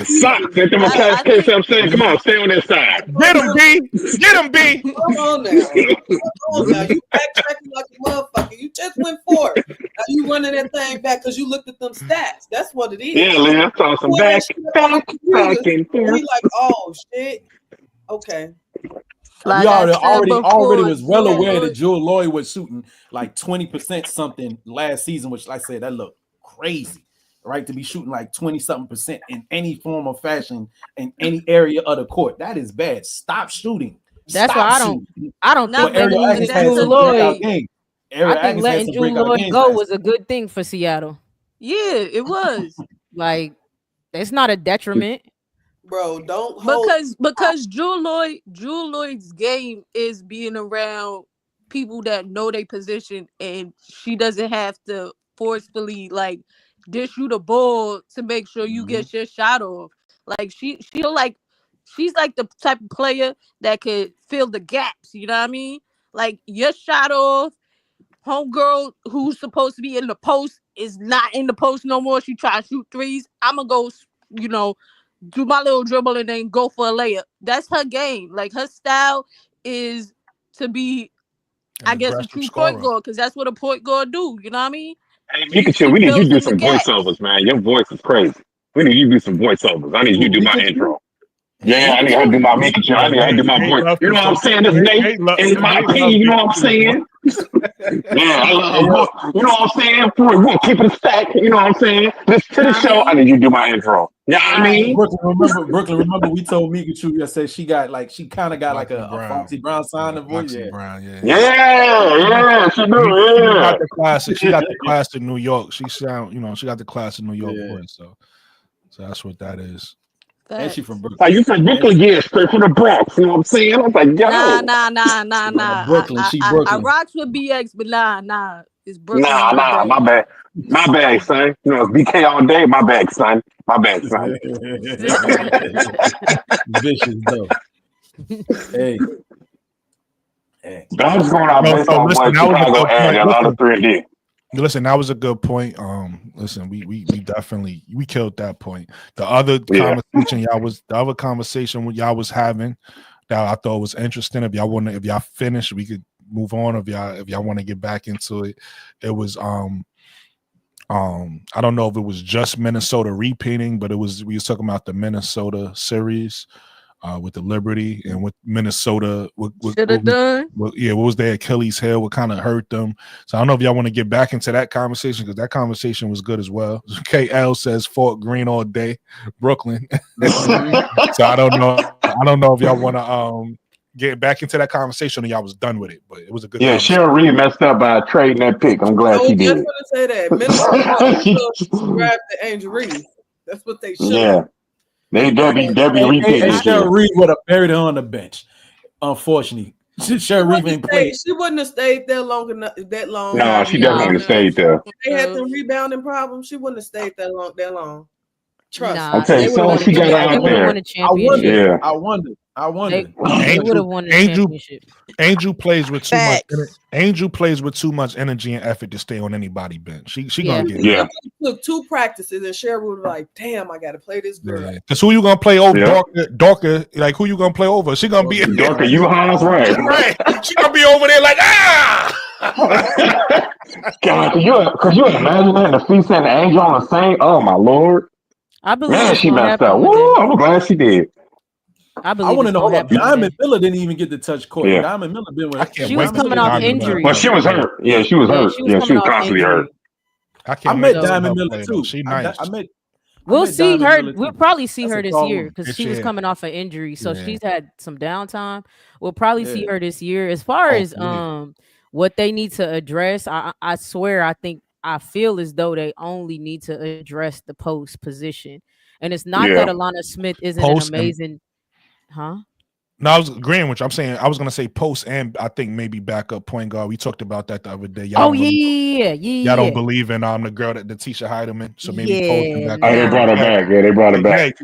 Socks. Let them attach case. I'm saying, come on, stay on this side. Get him, B. Get him, B. Come on now. Come on now. You backtracking like a motherfucker. You just went forward. Now you running that thing back because you looked at them stats. That's what it is. Yeah, Lynn. So some back. We like, oh shit. Okay. Like We I said already before, was well Jewel aware Lloyd- that Jewel Lloyd was shooting like 20% something last season, which, like I said, that looked crazy, right? To be shooting like 20-something% in any form or fashion in any area of the court. That is bad. Stop shooting. That's Stop why shooting. I don't No, think but Ariel letting Atkins that's had Jewel some a breakout Lloyd. games. I Ariel think Atkins had letting some Jewel breakout Lloyd games go last was a good thing for Seattle. Yeah, it was. Like, it's not a detriment. Bro, don't hold because Jewel Lloyd's game is being around people that know their position, and she doesn't have to forcefully like dish you the ball to make sure you get your shot off. Like she'll like she's like the type of player that could fill the gaps. You know what I mean? Like your shot off, homegirl who's supposed to be in the post is not in the post no more. She try to shoot threes. I'ma go, you know, do my little dribble and then go for a layup. That's her game. Like her style is to be, I guess, a true point guard, because that's what a point guard do. You know what I mean? Hey, Pikachu, we need you to do some voiceovers, man. Your voice is crazy. We need you to do some voiceovers. I need you to do my intro. Yeah, I need her to do my Pikachu. I need her to do my voice. You know what I'm saying? This Nate, in my opinion, you know what I'm saying? Yeah, I love you know what I'm saying? We're gonna keep it stacked. You know what I'm saying? Listen to the show. I need you to do my intro. Yeah, I mean, Brooklyn, remember we told Mikachu that said she kind of got like a Foxy Brown sign of voice. Foxy Brown, yeah, she do. She got the classic. She got the classic New York. She sound, she got the classic New York voice. So that's what that is. And she from Brooklyn. Like you from Brooklyn, yeah, straight from the Bronx. You know what I'm saying? I was like, yo, nah. Brooklyn, I rocks with BX, but nah. It's Brooklyn. Nah, my bad, son. You know, it's BK all day. My bad, son. Vicious though. Hey. But I'm just going out based on what Chicago added a lot of 3D. Listen, that was a good point. Listen, we definitely killed that point. The other conversation y'all was having that I thought was interesting. If y'all finish, we could move on. If y'all want to get back into it, it was I don't know if it was just Minnesota repeating, but we was talking about the Minnesota series. With the Liberty and with Minnesota, what was their Achilles heel? What kind of hurt them? So I don't know if y'all want to get back into that conversation, because that conversation was good as well. KL says Fort Greene all day, Brooklyn. So I don't know if y'all want to get back into that conversation or y'all was done with it, but it was a good. Yeah, Cheryl Reed messed up by trading that pick. I'm glad she did. I was going to say that Minnesota grabbed the Angel Reed. That's what they should. Yeah. Debbie Cheryl Reed would have buried her on the bench. Unfortunately, Cheryl Reed ain't played. She wouldn't have stayed there long. No, she definitely would have stayed there. They had the rebounding problem. She wouldn't have stayed that long. Trust. Okay, so she got out there. I wonder. They would have won the championship. Angel plays with too much. Angel plays with too much energy and effort to stay on anybody's bench. She gonna get it. Yeah. Took 2 practices and Cheryl was like, "Damn, I got to play this girl." Because who you gonna play over? Darker. Like who you gonna play over? She gonna be Darker. You Hans, right? Right. She gonna be over there like God, could you imagine that the feast and the Angel on the same? Oh my Lord! I believe Man, she messed up. Woo, I'm glad she did. I want to know what Diamond Miller didn't even get to touch court. Yeah. Diamond Miller been with. She was coming off injury. Well, she was hurt. Yeah, she was hurt. She was constantly hurt. I met Diamond Miller too. She nice. We'll see her. We'll probably see her this year because she was coming off an injury, so she's had some downtime. We'll probably see her this year. As far as what they need to address, I swear, I feel as though they only need to address the post position, and it's not that Alana Smith isn't an amazing. Huh? No, I was agreeing with you. I'm saying I was gonna say post and I think maybe backup point guard. We talked about that the other day. Y'all Y'all don't believe in the girl that the Tisha Heidemann. So maybe post and backup. Oh, they brought her back. Yeah, they brought her back.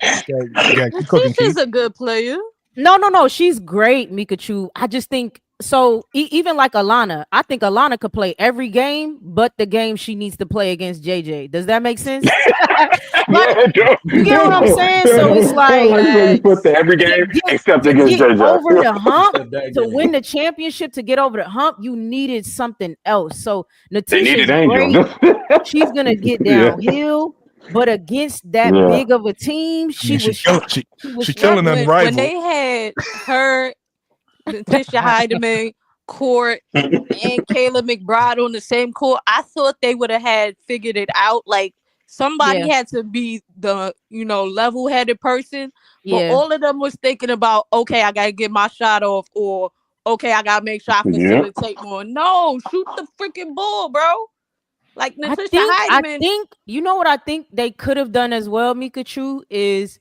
Tisha's a good player. No. She's great, Mikachu. I just think So even like Alana, I think Alana could play every game, but the game she needs to play against JJ. Does that make sense? Like, you get what I'm saying? So it's like put the every game except to against get JJ. over the hump, to win the championship, to get over the hump, you needed something else. So Natisha's great. She's gonna get downhill. But against that big of a team, she was killing them rivals. When they had her, Natisha Heidemann court and Kayla McBride on the same court, I thought they would have had figured it out. Like somebody had to be the level-headed person. But all of them was thinking about, okay, I gotta get my shot off, or okay, I gotta make sure I facilitate more. No, shoot the freaking ball, bro. Like Natisha Heidemann. I think you know what I think they could have done as well, Mikachu, is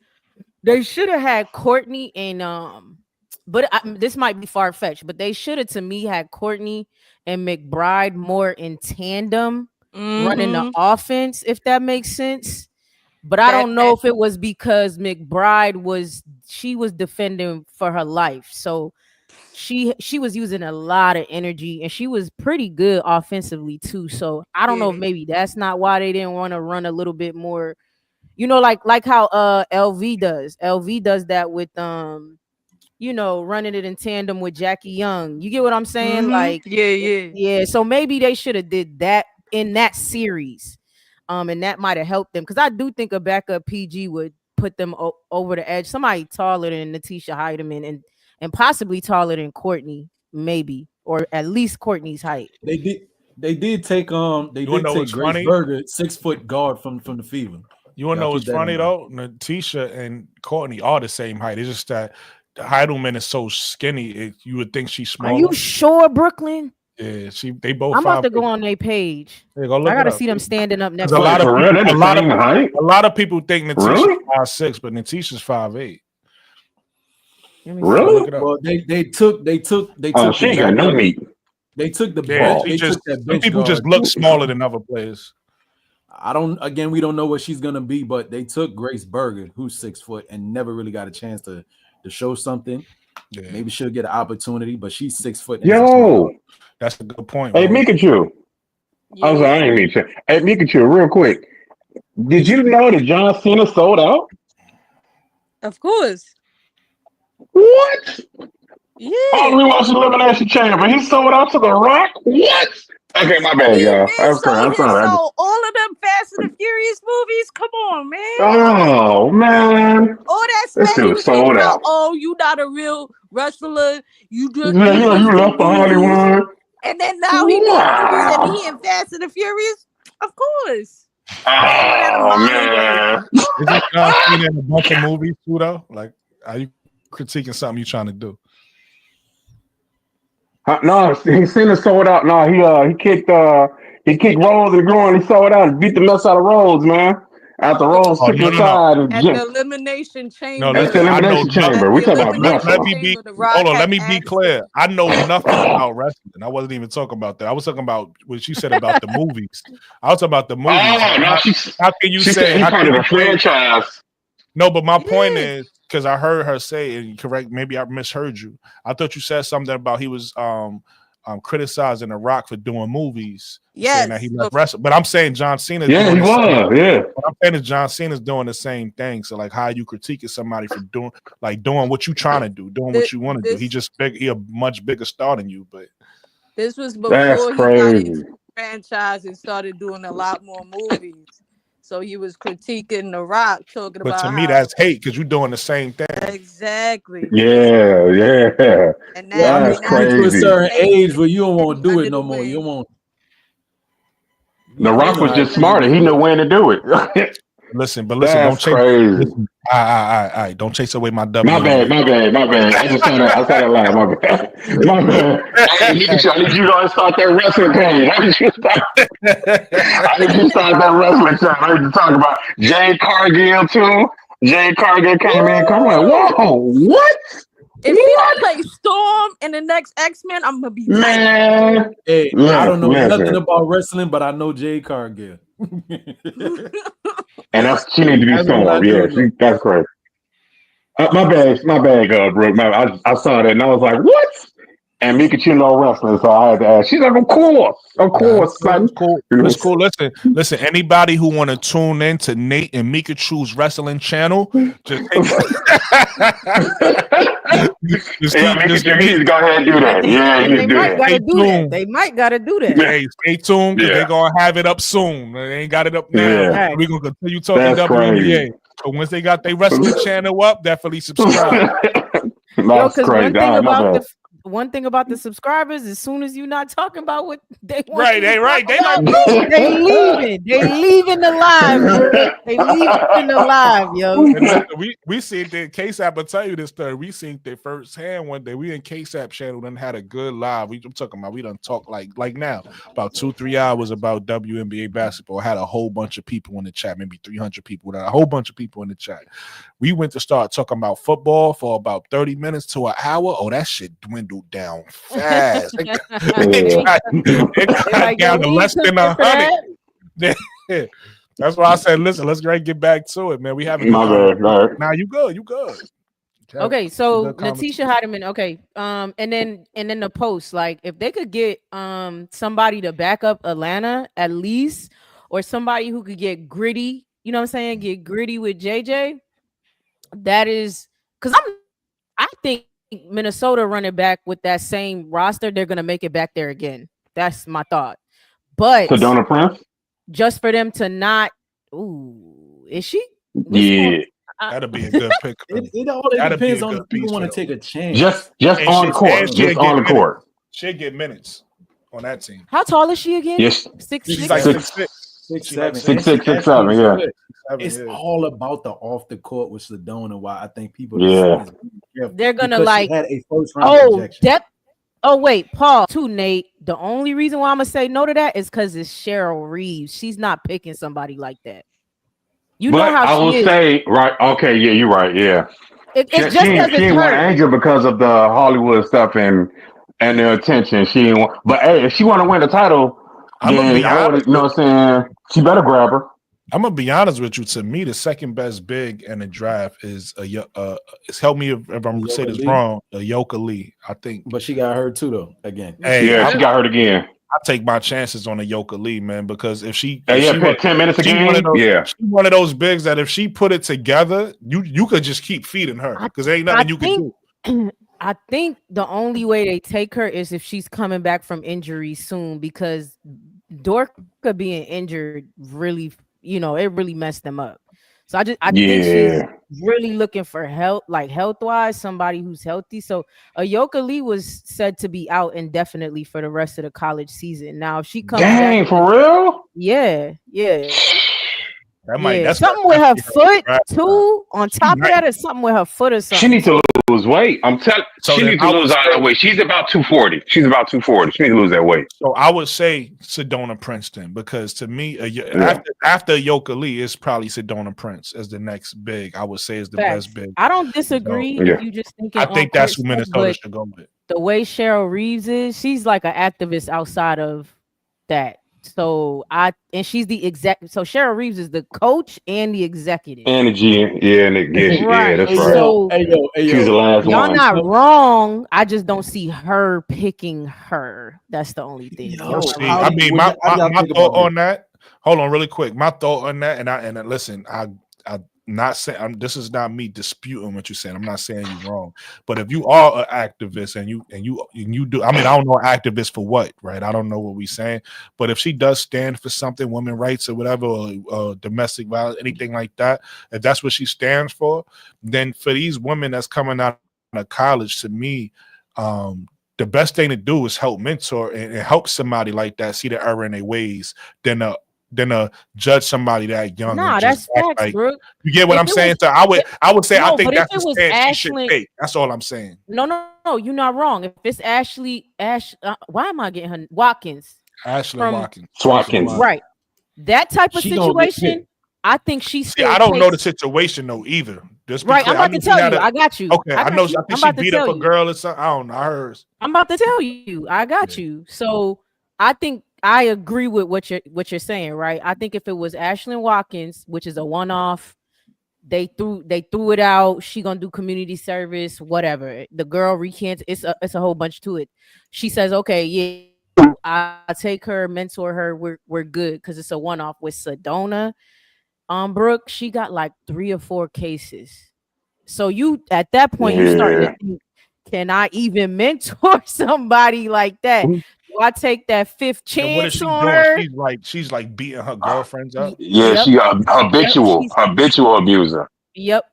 they should have had Courtney and but this might be far-fetched, but they should have, to me, had Courtney and McBride more in tandem running the offense, if that makes sense. But I don't know if it was because McBride was defending for her life. So she was using a lot of energy, and she was pretty good offensively too. So I don't know if maybe that's not why they didn't want to run a little bit more, like how LV does. LV does that with running it in tandem with Jackie Young. You get what I'm saying? Like yeah. So maybe they should have did that in that series. And that might have helped them, because I do think a backup PG would put them over the edge. Somebody taller than Natisha Heidemann and possibly taller than Courtney, maybe, or at least Courtney's height. They did take Grace Berger, 6 foot guard from the Fever. You wanna know what's funny though? Natisha and Courtney are the same height. It's just that Heidelman is so skinny, you would think she's smaller. Are you sure, Brooklyn? Yeah, they both. I'm about to go on their page. I gotta see them standing up next. A lot of people think Natisha's 5'6", but Natisha's 5'8". Really? Well, they took. Oh, she ain't got no meat. They took the ball. People just look smaller than other players. We don't know what she's gonna be, but they took Grace Berger, who's 6 foot and never really got a chance to show something. Yeah. Maybe she'll get an opportunity, but she's 6 foot. Yo, that's a good point. Hey, Mikachu. Yeah. I'm sorry, I ain't mean to. Hey, Mikachu, real quick. Did you know that John Cena sold out? Of course. What? Yeah. Oh, we watched Elimination Chamber. He sold out to The Rock? What? Okay, my bad, y'all. I'm sorry. So all of them Fast and the Furious movies? Come on, man. Oh, man. All that stuff you sold out. Oh, you not a real wrestler. You just you left for Hollywood. And then now he in Fast and the Furious? Of course. Oh, man. Is it John Cena in a bunch of movies too, though? Like, are you critiquing something you're trying to do? No, he seen it sold out. No, he kicked Rhodes in the groin. He sold out and beat the mess out of Rhodes, man. After Rhodes took his side. At the Elimination Chamber. No, that's the Elimination Chamber. We talking about wrestling. Let me be clear. I know nothing about wrestling. I wasn't even talking about that. I was talking about what she said about the movies. I was talking about the movies. Oh, no, how can you say he's part of a franchise? No, but my point is, because I heard her say, and correct, maybe I misheard you. I thought you said something about he was criticizing The Rock for doing movies. Yes. Saying that he left wrestling. But I'm saying John Cena. Yeah, he was. Yeah. What I'm saying is John Cena's doing the same thing. So like, how you critiquing somebody for doing what you trying to do, doing what you want to do. He a much bigger star than you. But this was before he got into the franchise and started doing a lot more movies. So he was critiquing The Rock, talking about. But to me, that's hate, because you're doing the same thing. Exactly. Yeah. And now that's crazy. To a certain age where you don't want to do it no more. You don't want. The Rock was just smarter. He knew when to do it. Listen, don't chase. Crazy. Don't chase away my W. My bad. I just said that lie. My bad. I need you to start that wrestling page. I need you to start that wrestling channel. I need to talk about Jade Cargill too. Jade Cargill came in. Come on, whoa, what? If he don't play Storm in the next X-Men, I'm gonna be man. Hey, I don't know nothing about wrestling, but I know Jade Cargill. And she need to be Storm. Yeah, that's correct. My bad, Brooke. I saw that and I was like, what? And Mikachu know wrestling, so I had to ask. She's like, of course, son. It's cool. It's cool. Listen. Anybody who want to tune in to Nate and Mikachu's wrestling channel, just Mikachu, go ahead and do that. Yeah, they might gotta do that. They might gotta do that. Hey, stay tuned because they're gonna have it up soon. They ain't got it up now. Yeah. We're gonna continue talking WNBA. But once they got their wrestling channel up, definitely subscribe. That's crazy. One thing about the subscribers, as soon as you're not talking about what they want, right? They leaving the live. They leaving the live, yo. We seen the KSAP. I'll tell you this story. We seen their first hand one day. We in KSAP channel done had a good live. I'm talking about we done talk like now about 2-3 hours about WNBA basketball. Had a whole bunch of people in the chat, maybe 300 people. A whole bunch of people in the chat. We went to start talking about football for about 30 minutes to an hour. Oh, that shit dwindled down fast. It got down to less than 100. That's why I said, listen, let's get back to it, man. We haven't. Now you good. Okay, so Natisha Heidemann. Okay, and then the post, like if they could get somebody to back up Atlanta at least, or somebody who could get gritty. You know what I'm saying? Get gritty with JJ. That is because I think Minnesota running back with that same roster, they're gonna make it back there again. That's my thought. But Sedona Prince, just for them to not, is she? That'd be a good pick. It all depends on if people want to take a chance. Just on the court. Just on the court. She'll get minutes on that team. How tall is she again? Yes, she's like 6'6". 6'7". Yeah. It's all about the off the court with Sedona. Why I think people they're gonna like had a first round depth. Oh wait, Paul too, Nate. The only reason why I'm gonna say no to that is because it's Cheryl Reeves. She's not picking somebody like that. You know how I will say right. Okay, yeah, you're right. Yeah, it's just because she didn't want Angel because of the Hollywood stuff and the attention. She didn't want, but hey, if she want to win the title, then you know what I'm saying. She better grab her. I'm gonna be honest with you. To me, the second best big in the draft is it's help me if I'm gonna say this wrong. Ayoka Lee, I think, but she got hurt too though. Again, she got hurt again. I take my chances on Ayoka Lee, man, because if she, put 10 minutes again, she's one of those bigs that if she put it together, you could just keep feeding her because there ain't nothing you can do. I think the only way they take her is if she's coming back from injury soon, because Dorka being injured really. It really messed them up. So I think she's really looking for help, like health-wise, somebody who's healthy. So Ayoka Lee was said to be out indefinitely for the rest of the college season. Now, if she comes back, for real? Yeah. That's something with her foot too. On top of that, is something with her foot or something. She needs to lose weight. I'm telling. She needs to lose all that weight. She's about 240. She needs to lose that weight. So I would say Sedona Princeton, because to me, after Ayoka Lee, it's probably Sedona Prince as the next big. I would say is the best big. I don't disagree. If you just thinking, I think that's who Minnesota should go with. The way Cheryl Reeves is, she's like an activist outside of that. So she's the exec. So Cheryl Reeves is the coach and the executive. And the GM, right. That's right. So, she's the last y'all one. not wrong. I just don't see her picking her. That's the only thing. My thought on that. Hold on, really quick. My thought on that, and listen, I'm not saying this is not me disputing what you're saying. I'm not saying you're wrong, but if you are an activist and you do, I mean, I don't know activist for what, right? I don't know what we're saying, but if she does stand for something, women's rights or whatever, or domestic violence, anything like that, if that's what she stands for, then for these women that's coming out of college, to me, the best thing to do is help mentor and help somebody like that see the error in their ways, than judge somebody that young. Nah, that's facts, like, Brooke. You get what I'm saying? So I would say I think that's the stand she should take. That's all I'm saying. No, you're not wrong. If it's why am I getting her Watkins? Watkins. Right. That type of situation, I think she's still. I don't know the situation though either. Right, I'm about to tell you. I got you. Okay, I know. I think she beat up a girl or something. I don't know. I heard. I'm about to tell you. I got you. So I think I agree with what you're saying, right? I think if it was Ashlyn Watkins, which is a one-off, They threw it out. She gonna do community service, whatever. The girl recants. It's a whole bunch to it. She says, okay, yeah, I'll take her, mentor her. We're good because it's a one-off. With Sedona, Brooke, she got like 3 or 4 cases. So you at that point you starting to think, can I even mentor somebody like that? Do I take that 5th chance what is she on doing? her? She's like beating her girlfriends up. Yeah, Yep. she a habitual abuser. Yep.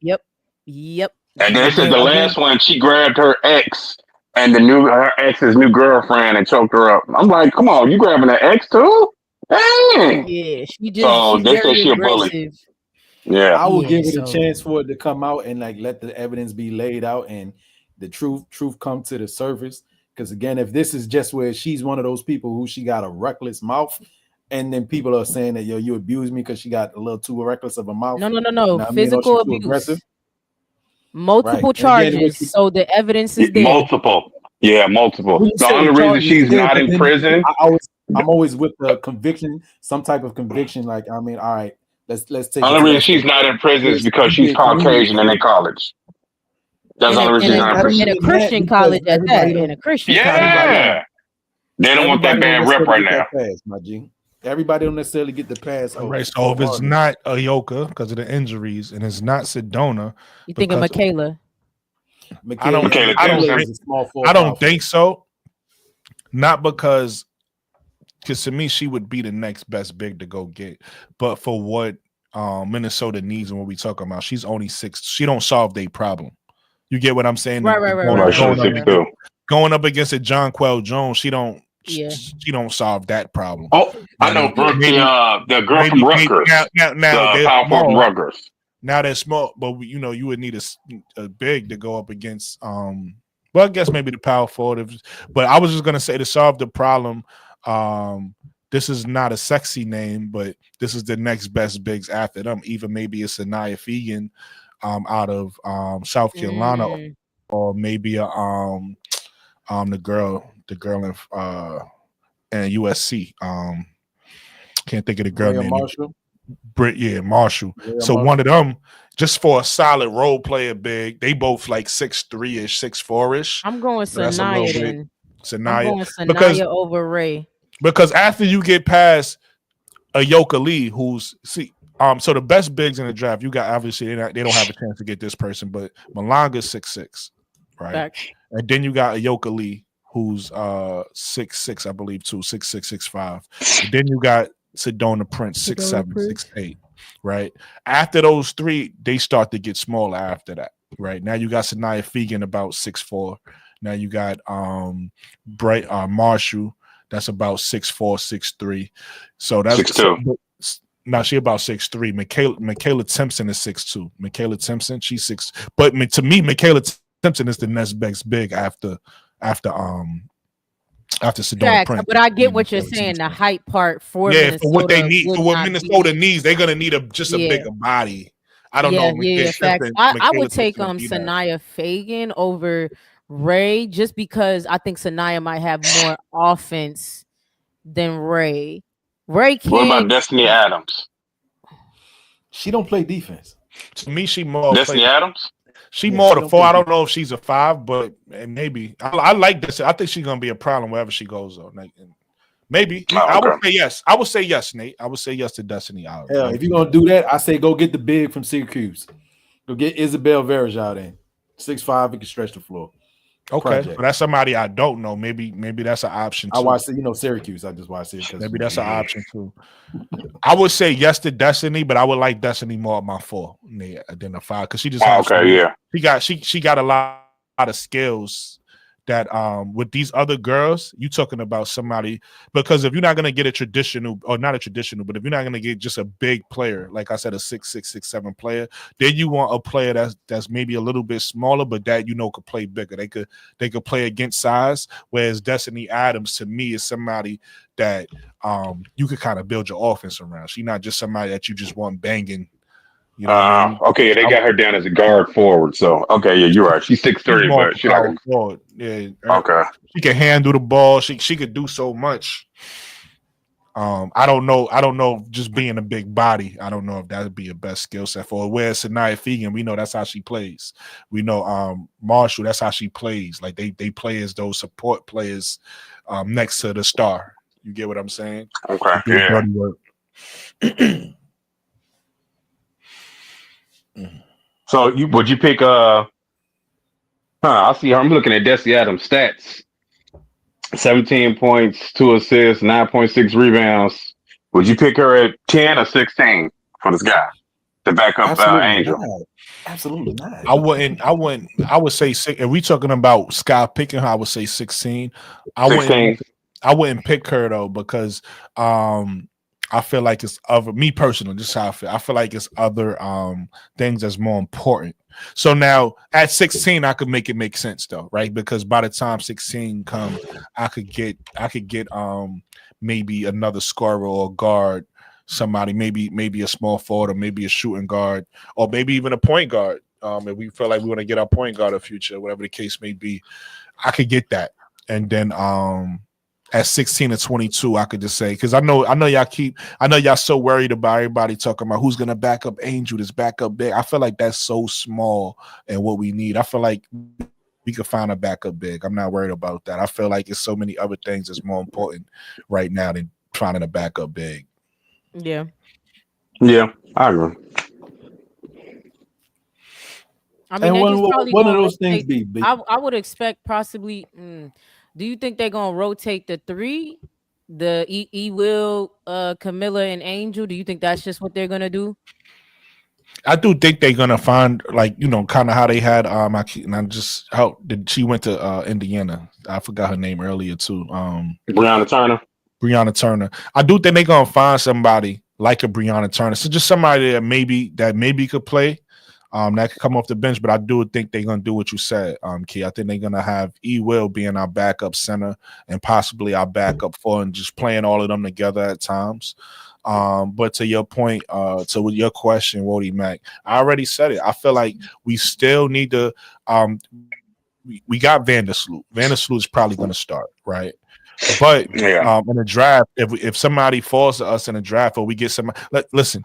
And then said the last one, she grabbed her ex and her ex's new girlfriend and choked her up. I'm like, come on, you grabbing an ex too? Dang. Yeah, So she's they say very she a bully. aggressive. Yeah, I will give it a chance for it to come out and like let the evidence be laid out and the truth come to the surface. Because again, if this is just where she's one of those people who she got a reckless mouth, and then people are saying that you abused me because she got a little too reckless of a mouth. No. Physical abuse. Aggressive. Multiple right. charges. Again, so the evidence is there. Multiple. Yeah, multiple. The only reason she's not in prison. I'm always with the conviction, some type of conviction. Like, I mean, all right, let's take. The only reason she's not in prison is because she's Caucasian and in college. That's the only reason she's not in prison. In a Christian college at that. In a Christian college. Yeah. They don't want that bad rep right now. My G. Everybody don't necessarily get the pass. Right. So if it's not Ayoka because of the injuries and it's not Sedona, you think of Michaela? I don't think so. Not because to me she would be the next best big to go get, but for what Minnesota needs and what we talking about, she's only 6. She don't solve their problem. You get what I'm saying? Right. Going up against a Jonquel Jones, she don't solve that problem. Oh, I know the girl from Rutgers. Now they're small. Rutgers. Now they're small, but you would need a big to go up against. Well, I guess maybe the power forward. But I was just gonna say to solve the problem. This is not a sexy name, but this is the next best bigs after them. Even maybe it's Anaya Fegan out of South Carolina, or maybe the girl in USC. Can't think of the girl name. Marshall. Marshall. So one of them, just for a solid role player big, they both like 6'3"-ish, 6'4"-ish. I'm going Sanaya then. Sanaya. I'm going Sanaya over Ray. Because after you get past Ayoka Lee, so the best bigs in the draft, you got obviously they don't have a chance to get this person, but Malanga's 6'6", right? Back. And then you got Ayoka Lee, who's 6'6", I believe, too, 6'6", 6'5". And then you got Sedona Prince, 6'7", 6'8", right? After those 3, they start to get smaller after that, right? Now you got Sanaya Fegan about 6'4". Now you got Marshall, that's about 6'4", 6'3". So that's 6'2". Now she about 6'3". Michaela Timpson is 6'2". Michaela Timpson, she's 6. But to me, Michaela Timpson is the next best big after Sedona Prince. But I get what you're saying. The height part for Minnesota, for what they need, for what Minnesota needs, they're gonna need a bigger body. I don't know. I would take Sanaya Fegan over Ray just because I think Sanaya might have more offense than Ray. Ray can't. What about Destiny Adams? She don't play defense. To me, she more Destiny Adams. She more the 4. I don't know if she's a 5, but maybe I like this. I think she's gonna be a problem wherever she goes though. Maybe I would say yes. I would say yes, Nate. I would say yes to Destiny Adams. Hell, if you're gonna do that, I say go get the big from Syracuse. Go get Isabel Verajao in 6'5". He can stretch the floor. Okay, but that's somebody I don't know. Maybe that's an option too. I watch Syracuse. I just watch it. Maybe that's an option too. I would say yes to Destiny, but I would like Destiny more at my 4 than a 5 because she just she got a lot of skills that with these other girls, you talking about somebody, because if you're not gonna get a traditional, or not a traditional, but if you're not gonna get just a big player, like I said, a 6'6", 6'7" player, then you want a player that's maybe a little bit smaller, but that could play bigger. They could play against size. Whereas Destiny Adams to me is somebody that you could kind of build your offense around. She's not just somebody that you just want banging. Okay, they got her down as a guard forward. So okay, yeah, you're right. She's 6'3", but she's like forward. Yeah. Okay. She can handle the ball. She could do so much. I don't know. Just being a big body, I don't know if that would be a best skill set for her. Whereas Sanaya Fegan, we know that's how she plays. We know Marshall, that's how she plays. Like they play as those support players next to the star. You get what I'm saying? Okay. Yeah. So would you pick I see her. I'm looking at Desi Adams' stats. 17 points, 2 assists, 9.6 rebounds. Would you pick her at 10 or 16 for this guy to back up Angel? Not. Absolutely not. I wouldn't. I would say six. If we talking about Sky picking her, I would say 16. 16. I wouldn't pick her though because I feel like it's other me personally. Just how I feel. I feel like it's other things that's more important. So now at 16, I could make it make sense though, right? Because by the time 16 comes, I could get maybe another scorer or guard, somebody, maybe a small forward or maybe a shooting guard, or maybe even a point guard. If we feel like we want to get our point guard in the future, whatever the case may be, I could get that. And then at 16 or 22, I could just say, because I know y'all so worried about everybody talking about who's gonna back up Angel, this backup big. I feel like that's so small and what we need. I feel like we could find a backup big. I'm not worried about that. I feel like it's so many other things that's more important right now than finding a backup big. Yeah. Yeah, I agree. I mean, and one of those things be big. I would expect possibly. Do you think they're gonna rotate the three, the Will, Camilla, and Angel? Do you think that's just what they're gonna do? I do think they're gonna find, like, kind of how they had she went to Indiana. I forgot her name earlier too. Breonna Turner. I do think they're gonna find somebody like a Breonna Turner. So just somebody that maybe could play. That could come off the bench, but I do think they're gonna do what you said, Key. I think they're gonna have Will being our backup center and possibly our backup four, and just playing all of them together at times. But to your point, to your question, Wody Mac, I already said it. I feel like we still need to. We got Vandersloot. Vandersloot is probably gonna start, right? But in the draft, if somebody falls to us in the draft, or we get somebody, listen.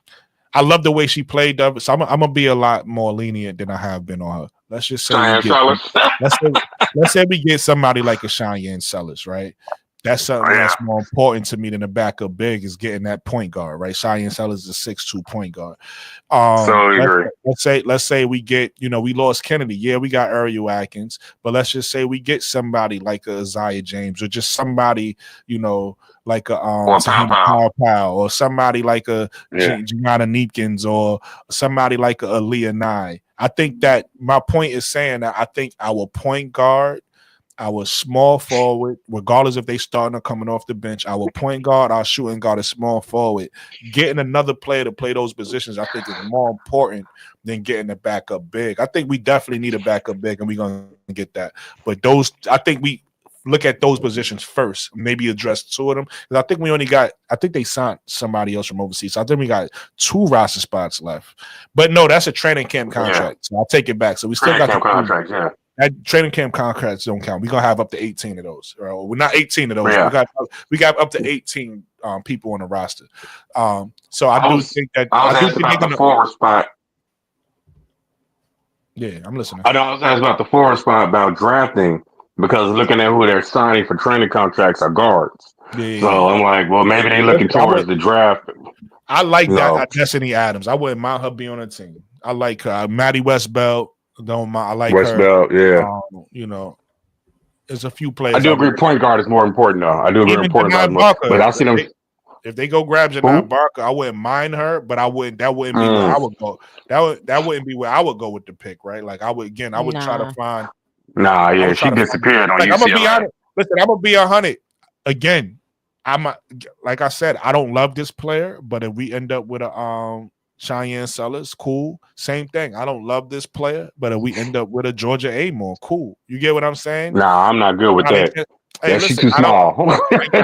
I love the way she played, so I'm gonna be a lot more lenient than I have been on her. Let's just say let's say we get somebody like a Cheyenne Sellers, right? That's something that's more important to me than a backup big, is getting that point guard, right? Cheyenne Sellers is a 6'2" point guard. Let's say we get, we lost Kennedy. Yeah, we got Ariel Atkins, but let's just say we get somebody like a Isaiah James, or just somebody, like a Powell, or somebody like a Gianna Neepkins, or somebody like a Aaliyah Nye. I think that my point is saying that I think our point guard, our small forward, regardless if they starting or coming off the bench, our point guard, our shooting guard, a small forward, getting another player to play those positions, I think is more important than getting a backup big. I think we definitely need a backup big, and we're gonna get that. But I think we look at those positions first, maybe address two of them. I think they signed somebody else from overseas. So I think we got 2 roster spots left. But no, that's a training camp contract. So I'll take it back. So we still got the contract, That training camp contracts don't count. We're gonna have up to 18 of those. We're not 18 of those. Yeah. We got up to 18 people on the roster. So I do think that I was about the forward spot. Yeah, I'm listening. I was asking about the forward spot about drafting, because looking at who they're signing for training contracts are guards. Yeah. So I'm like, well, maybe they're looking towards the draft. I like that Destiny Adams. I wouldn't mind her being on the team. I like her. Maddie Westbelt. Don't mind. I like Westbelt, yeah. There's a few players. I do agree. Point guard is more important, though. I do agree. Important guard, but I see them. If they go grab Janai Barker, I wouldn't mind her, but that wouldn't be where I would go. That wouldn't be where I would go with the pick, right? Like I would try to find. She disappeared on UCLA. I'm gonna be honest. Listen, I'm gonna be 100 again. Like I said, I don't love this player, but if we end up with a Cheyenne Sellers, cool. Same thing. I don't love this player, but if we end up with a Georgia Amore, cool. You get what I'm saying? Nah, I'm not good with that. She's too small.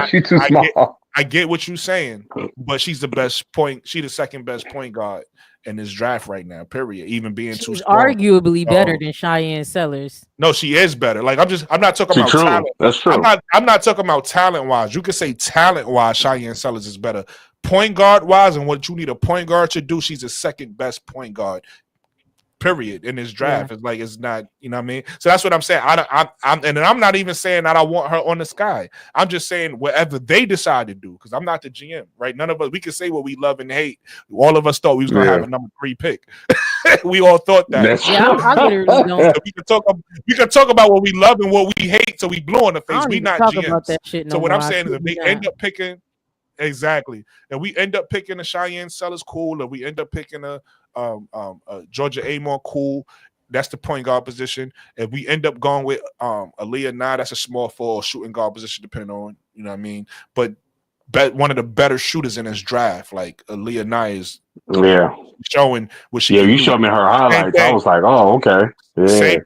She's too small. I get what you're saying, but she's the best point. She's the second best point guard in this draft right now. Period. Even being too She's strong. arguably better than Cheyenne Sellers. No, she is better. Like I'm not talking about true. talent. That's true. I'm not talking about talent wise. You could say talent wise, Cheyenne Sellers is better. Point guard wise, and what you need a point guard to do, she's the second best point guard. Period in this draft. Yeah. It's like it's not, you know what I mean? So that's what I'm saying. I'm not even saying that I want her on the sky. I'm just saying whatever they decide to do, because I'm not the GM, right? None of us, we can say what we love and hate. All of us thought we was gonna have a number 3 pick. We all thought that. That's Yeah, I literally don't. So we can talk about what we love and what we hate, so we blow in the face. We not talk GMs. about that shit. So what more. I'm saying is if they end up picking and we end up picking a Cheyenne Sellers, cool, or we end up picking a Georgia Amon, cool. That's the point guard position. If we end up going with Aaliyah Nye, that's a small forward shooting guard position, depending on, you know what I mean. But one of the better shooters in this draft, like Aaliyah Nye, is showing what she. Yeah, you showed me her highlights. I was like, oh, okay. Yeah.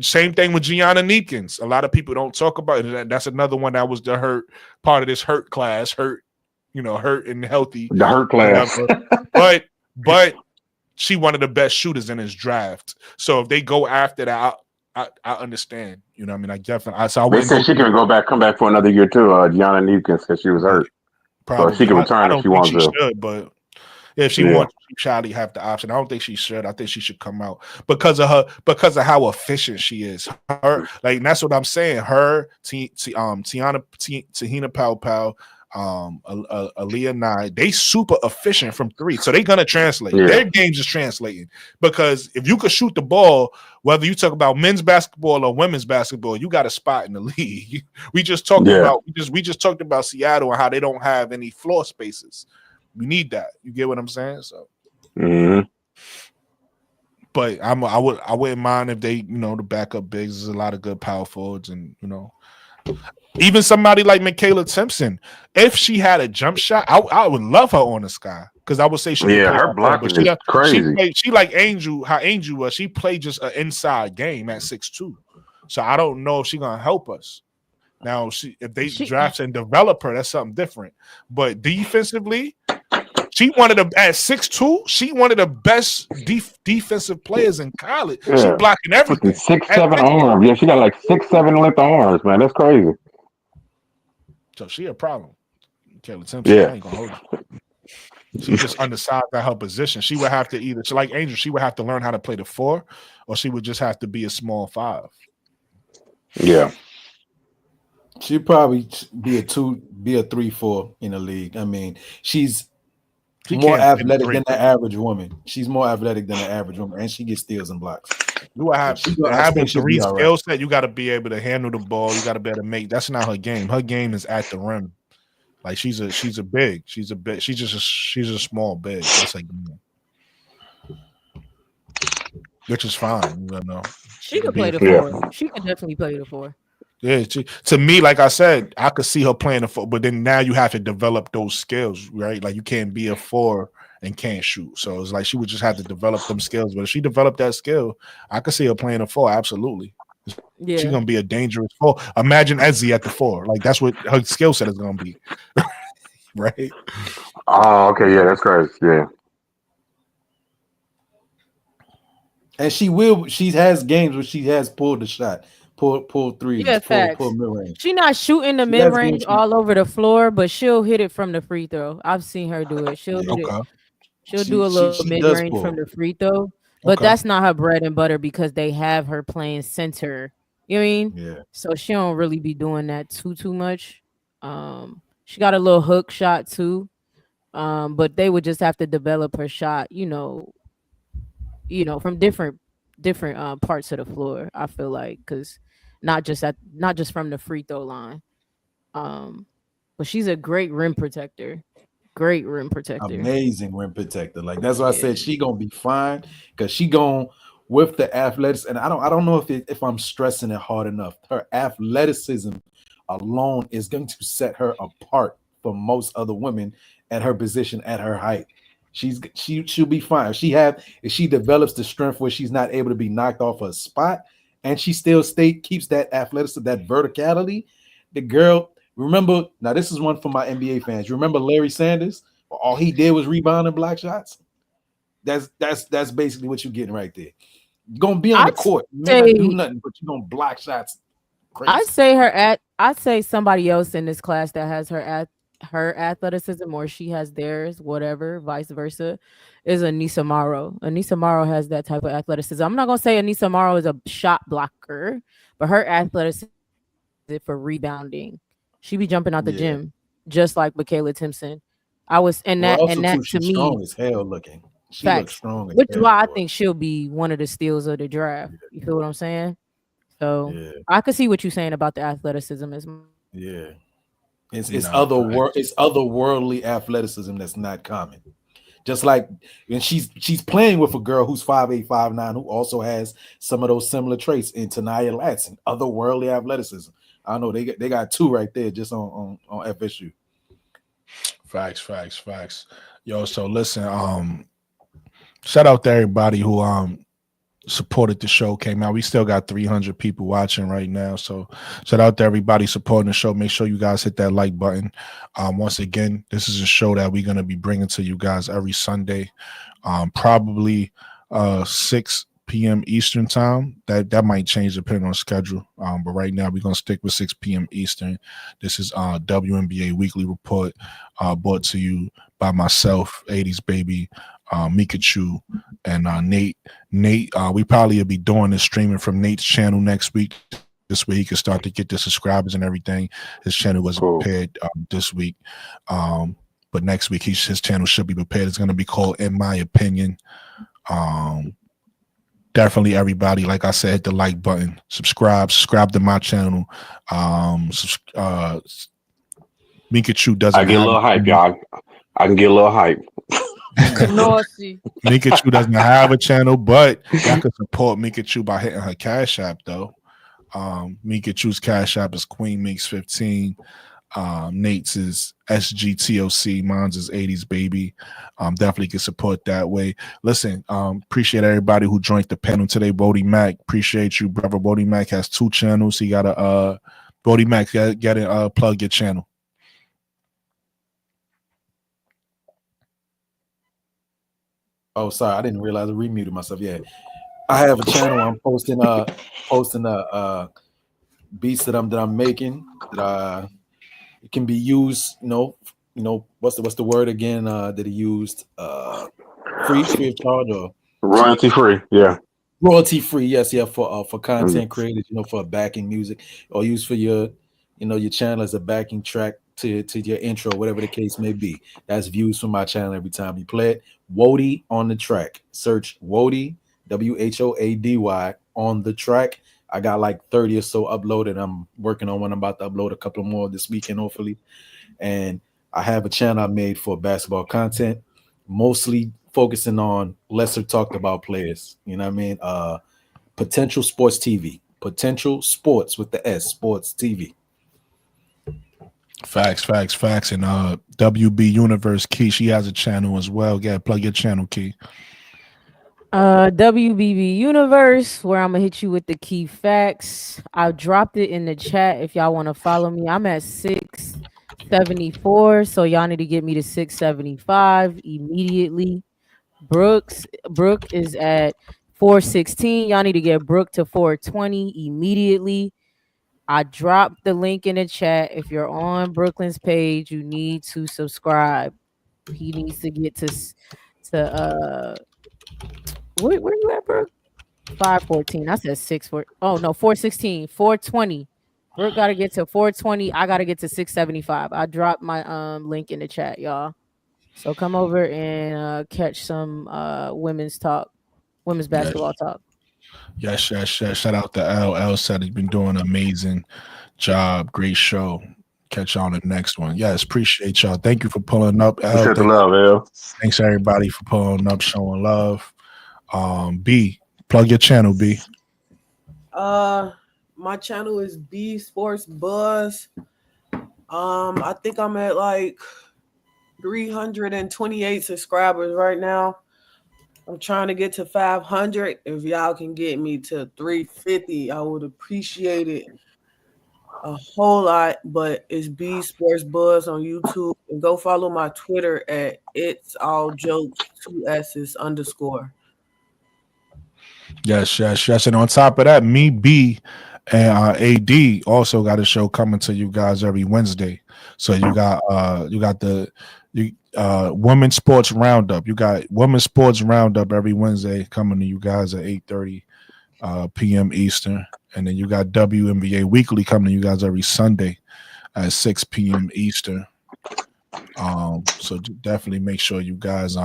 Same thing with Gianna Neekins. A lot of people don't talk about it. That's another one that was the hurt part of this hurt class. Hurt and healthy. The hurt class. but she one of the best shooters in this draft. So if they go after that, I understand. You know what I mean? I definitely. They said she can come back for another year too, Gianna Neekins, because she was hurt. Probably. So she can return if she wants to. Should, but if she wants, she probably have the option. I don't think she should. I think she should come out because of how efficient she is. Her, like, and that's what I'm saying. Her, Tahina Pau, Aaliyah Nye, they super efficient from 3, so they're gonna translate. Their games is translating, because if you could shoot the ball, whether you talk about men's basketball or women's basketball, you got a spot in the league. We just talked about Seattle and how they don't have any floor spaces. We need that. You get what I'm saying? So, but I wouldn't mind if they, the backup bigs. There's a lot of good power forwards, and even somebody like Michaela Timpson, if she had a jump shot, I would love her on the sky, because I would say her blocking is crazy. She like Angel, how Angel was. She played just an inside game at 6'2", so I don't know if she's gonna help us. Now, if they draft and develop her, that's something different. But defensively, she at 6'2", she one of the best defensive players in college. Yeah. She's blocking everything. 6'7" arms. Yeah, she got like 6'7" length arms, man. That's crazy. So she a problem. Kayla Timpson, I ain't gonna hold you. She's just undersized at her position. She would have to like Angel, she would have to learn how to play the 4, or she would just have to be a small 5. Yeah. She'd probably be a 3-4 in the league. I mean, she's more athletic than the average woman. She's more athletic than the average woman, and she gets steals and blocks. You have having 3 skill set. You got to be able to handle the ball. You got to be able to make. That's not her game. Her game is at the rim. Like she's a big. She's just a small big. That's like, which is fine. She could play the 4. She could definitely play the 4. Yeah, to me, like I said, I could see her playing the 4, but then now you have to develop those skills, right? Like you can't be a 4 and can't shoot. So it's like she would just have to develop them skills. But if she developed that skill, I could see her playing a 4. Absolutely. Yeah. She's gonna be a dangerous 4. Imagine Ezzy at the 4. Like that's what her skill set is gonna be. Right? Oh, okay, yeah, that's crazy. Yeah. And she has games where she has pulled the shot. Pull threes, pull mid-range. She's not shooting the mid-range all over the floor, but she'll hit it from the free throw. I've seen her do it. She'll do a little mid-range from the free throw, but that's not her bread and butter, because they have her playing center. You know what I mean? Yeah. So she don't really be doing that too much. She got a little hook shot too, but they would just have to develop her shot, from different parts of the floor. I feel like, because not just from the free throw line. But she's a great rim protector. Amazing rim protector. Like that's why I said she gonna be fine, because she going with the athletics. And I don't know if I'm stressing it hard enough. Her athleticism alone is going to set her apart from most other women at her position, at her height. She'll be fine. If she develops the strength where she's not able to be knocked off her spot, and she still keeps that athleticism, that verticality, the girl, Remember, now this is one for my NBA fans. You remember Larry Sanders? All he did was rebound and block shots. That's basically what you're getting right there. You're gonna be on the court. You may not do nothing, but you're gonna block shots. Crazy. I'd say somebody else in this class that has her athleticism or she has theirs, whatever, vice versa, is Anissa Morrow. Anissa Morrow has that type of athleticism. I'm not gonna say Anissa Morrow is a shot blocker, but her athleticism is for rebounding. She be jumping out the gym just like Michaela Timpson. That to me strong as hell looking. She looks strong, which is why I think she'll be one of the steals of the draft. You feel what I'm saying? So I could see what you're saying about the athleticism as it's otherworldly athleticism that's not common. Just like, and she's playing with a girl who's 5'8", 5'9", who also has some of those similar traits in Tanaya Latson, otherworldly athleticism. I know they got two right there just on FSU. Facts. Yo, so listen, shout out to everybody who supported the show, came out. We still got 300 people watching right now. So shout out to everybody supporting the show. Make sure you guys hit that like button. Once again, this is a show that we're going to be bringing to you guys every Sunday, probably 6 p.m. Eastern time. That might change depending on schedule. But right now we're going to stick with 6 p.m. Eastern. This is WNBA Weekly Report, brought to you by myself, 80s Baby, Mikachu, and Nate. We probably will be doing this streaming from Nate's channel next week. This way he can start to get the subscribers and everything. His channel wasn't prepared this week. But next week his channel should be prepared. It's going to be called In My Opinion. Definitely everybody, like I said, hit the like button. Subscribe to my channel. Mikachu doesn't. I get a little hype, y'all. I can get a little hype. Mikachu doesn't have a channel, but y'all can support Mikachu by hitting her Cash App though. Mikachu's Cash App is Queen Meeks 15. Nate's is SGTOC. Mine's is 80s Baby. Definitely can support that way. Listen, appreciate everybody who joined the panel today. Bodie Mac, appreciate you, brother. Bodie Mac has 2 channels. He got a Bodie Mac, get it, plug your channel. Oh, sorry, I didn't realize I remuted myself. Yeah, I have a channel. I'm posting beats that I'm making that it can be used. You know what's the word again that he used? Free of charge or royalty free? Yeah, royalty free. Yes, yeah, for content creators. For backing music or use for your your channel as a backing track to your intro, whatever the case may be. That's views from my channel every time you play it. Woady on the track. Search Woady, WHOADY on the track. I got like 30 or so uploaded. I'm working on one. I'm about to upload a couple more this weekend, hopefully. And I have a channel I made for basketball content, mostly focusing on lesser talked about players. You know what I mean? Potential Sports TV. Potential Sports with the S, Sports TV. Facts. And WB Universe Key, she has a channel as well. Yeah, plug your channel, Key. WBB Universe, where I'm gonna hit you with the key facts. I dropped it in the chat if y'all want to follow me. I'm at 674, so y'all need to get me to 675 immediately. Brooke is at 416. Y'all need to get Brooke to 420 immediately. I dropped the link in the chat. If you're on Brooklyn's page, you need to subscribe. He needs to get to where you at, Brooke? 514. I said 416. 420. Brooke gotta get to 420. I gotta get to 675. I dropped my link in the chat, y'all. So come over and catch some women's basketball talk. Yes. Shout out to LL. Said he's been doing an amazing job. Great show. Catch y'all on the next one. Yes, appreciate y'all. Thank you for pulling up. Appreciate the love, L. Thanks everybody for pulling up, showing love. B, plug your channel, B. My channel is B Sports Buzz. I think I'm at like 328 subscribers right now. I'm trying to get to 500. If y'all can get me to 350, I would appreciate it. a whole lot, but it's B Sports Buzz on YouTube. And go follow my Twitter at It's All Jokes 2 S's_. Yes. And on top of that, me, B, and AD also got a show coming to you guys every Wednesday. So you got the Women's Sports Roundup. You got Women's Sports Roundup every Wednesday coming to you guys at 8:30 p.m. Eastern. And then you got WNBA Weekly coming to you guys every Sunday at 6 p.m. Eastern. So definitely make sure you guys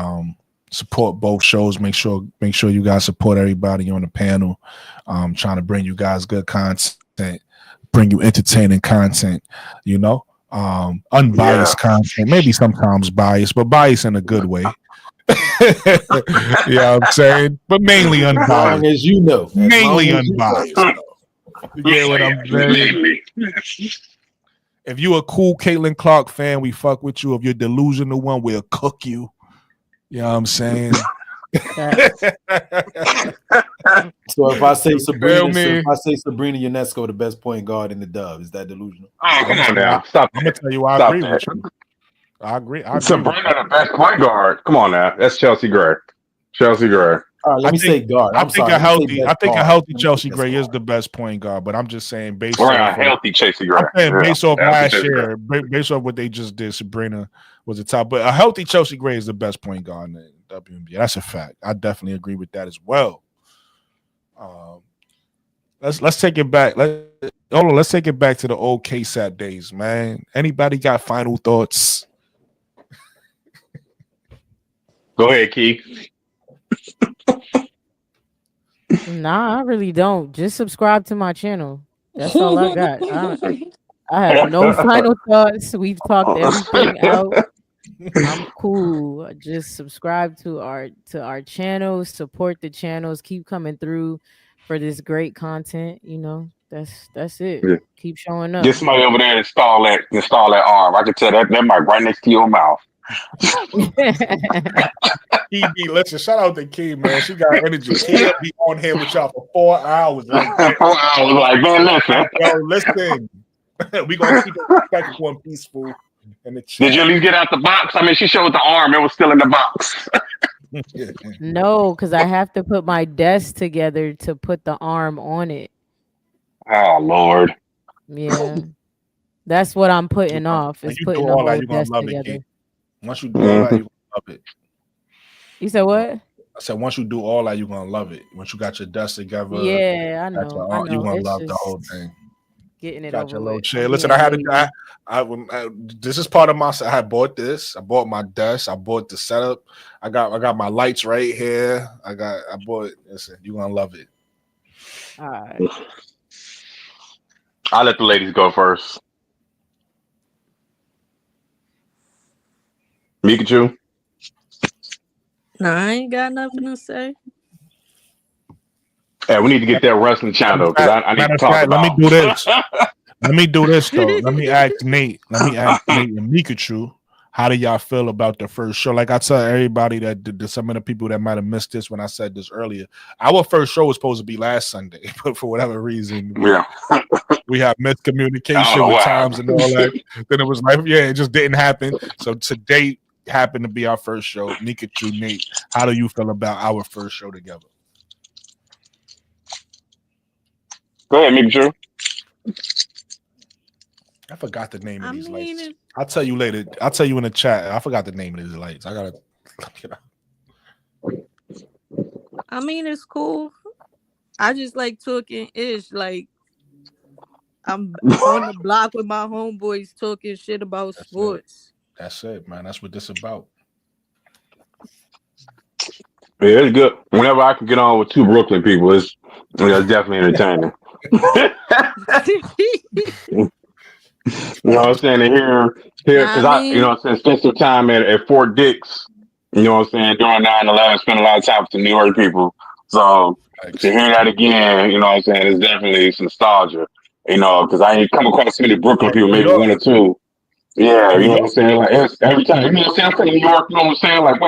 support both shows. Make sure you guys support everybody on the panel. Trying to bring you guys good content, bring you entertaining content, unbiased content, maybe sometimes biased, but biased in a good way. Yeah, I'm saying, but mainly unbiased. As you know, mainly unbiased. You get what I'm saying? If you a cool Caitlin Clark fan, we fuck with you. If you're delusional one, we'll cook you. You know what I'm saying? So if I say Sabrina Ionesco, the best point guard in the Dub, is that delusional? Oh, come on now. Stop. I'm gonna tell you I agree with you. I agree. Sabrina, the best point guard. Come on now. That's Chelsea Gray. Chelsea Gray. All right, let me say guard. I think a healthy Chelsea Gray is the best point guard, but I'm just saying based off a healthy Chelsea Gray. I'm saying based off last year, based off what they just did, Sabrina was the top. But a healthy Chelsea Gray is the best point guard in the WNBA. That's a fact. I definitely agree with that as well. Let's take it back. Let's take it back to the old KSAP days, man. Anybody got final thoughts? Go ahead, Keith. Nah, I really don't. Just subscribe to my channel. That's all I got. I have no final thoughts. We've talked everything out. I'm cool. Just subscribe to our channels, support the channels, keep coming through for this great content. That's it. Yeah. Keep showing up. Get somebody over there and install that arm. I can tell that mic right next to your mouth. Listen, shout out to Key, man. She got energy. Key be on here with y'all for 4 hours. Like, 4 hours, like, man, listen. Yo, listen. We gonna keep it respectful and peaceful. Did you at least get out the box? I mean, she showed the arm; it was still in the box. No, because I have to put my desk together to put the arm on it. Oh Lord! Yeah, that's what I'm putting off. Is putting the whole desk together. Once you do all that, you're gonna love it. You said what? I said once you do all that, you're gonna love it. Once you got your desk together, yeah, I know. You're gonna love the whole thing. Getting it got over your little with. chair. Listen, I this is part of my. I had bought this. I bought my desk. I bought the setup. I got my lights right here. I bought it. Listen, you're gonna love it. All right. I'll let the ladies go first. Mikachu? No, I ain't got nothing to say. Yeah, we need to get that wrestling channel because I need to talk about. Let me do this. Let me do this though. Let me ask Nate and Mikachu, how do y'all feel about the first show? Like I tell everybody that some of the people that might have missed this when I said this earlier, our first show was supposed to be last Sunday, but for whatever reason, we have miscommunication with times and all that. Then it was like, it just didn't happen. So today happened to be our first show. Mikachu, Nate, how do you feel about our first show together? Go ahead, Mikachu. I forgot the name of these lights. I'll tell you later. I'll tell you in the chat. I forgot the name of these lights. I gotta look it up. I mean, it's cool. I just like talking ish. Like I'm on the block with my homeboys talking shit about sports. That's it, man. That's what this about. Yeah, it's good. Whenever I can get on with two Brooklyn people, it's definitely entertaining. You know what I'm saying? Here, because I spent some time at Fort Dix, you know what I'm saying, during 9/11, spent a lot of time with the New York people. So to hear that again, you know what I'm saying, it's definitely some nostalgia, because I ain't come across so many Brooklyn people, maybe one or two. Yeah, you know what I'm saying? Like every time, you know what I'm saying? I'm from New York, you know what I'm saying? Like,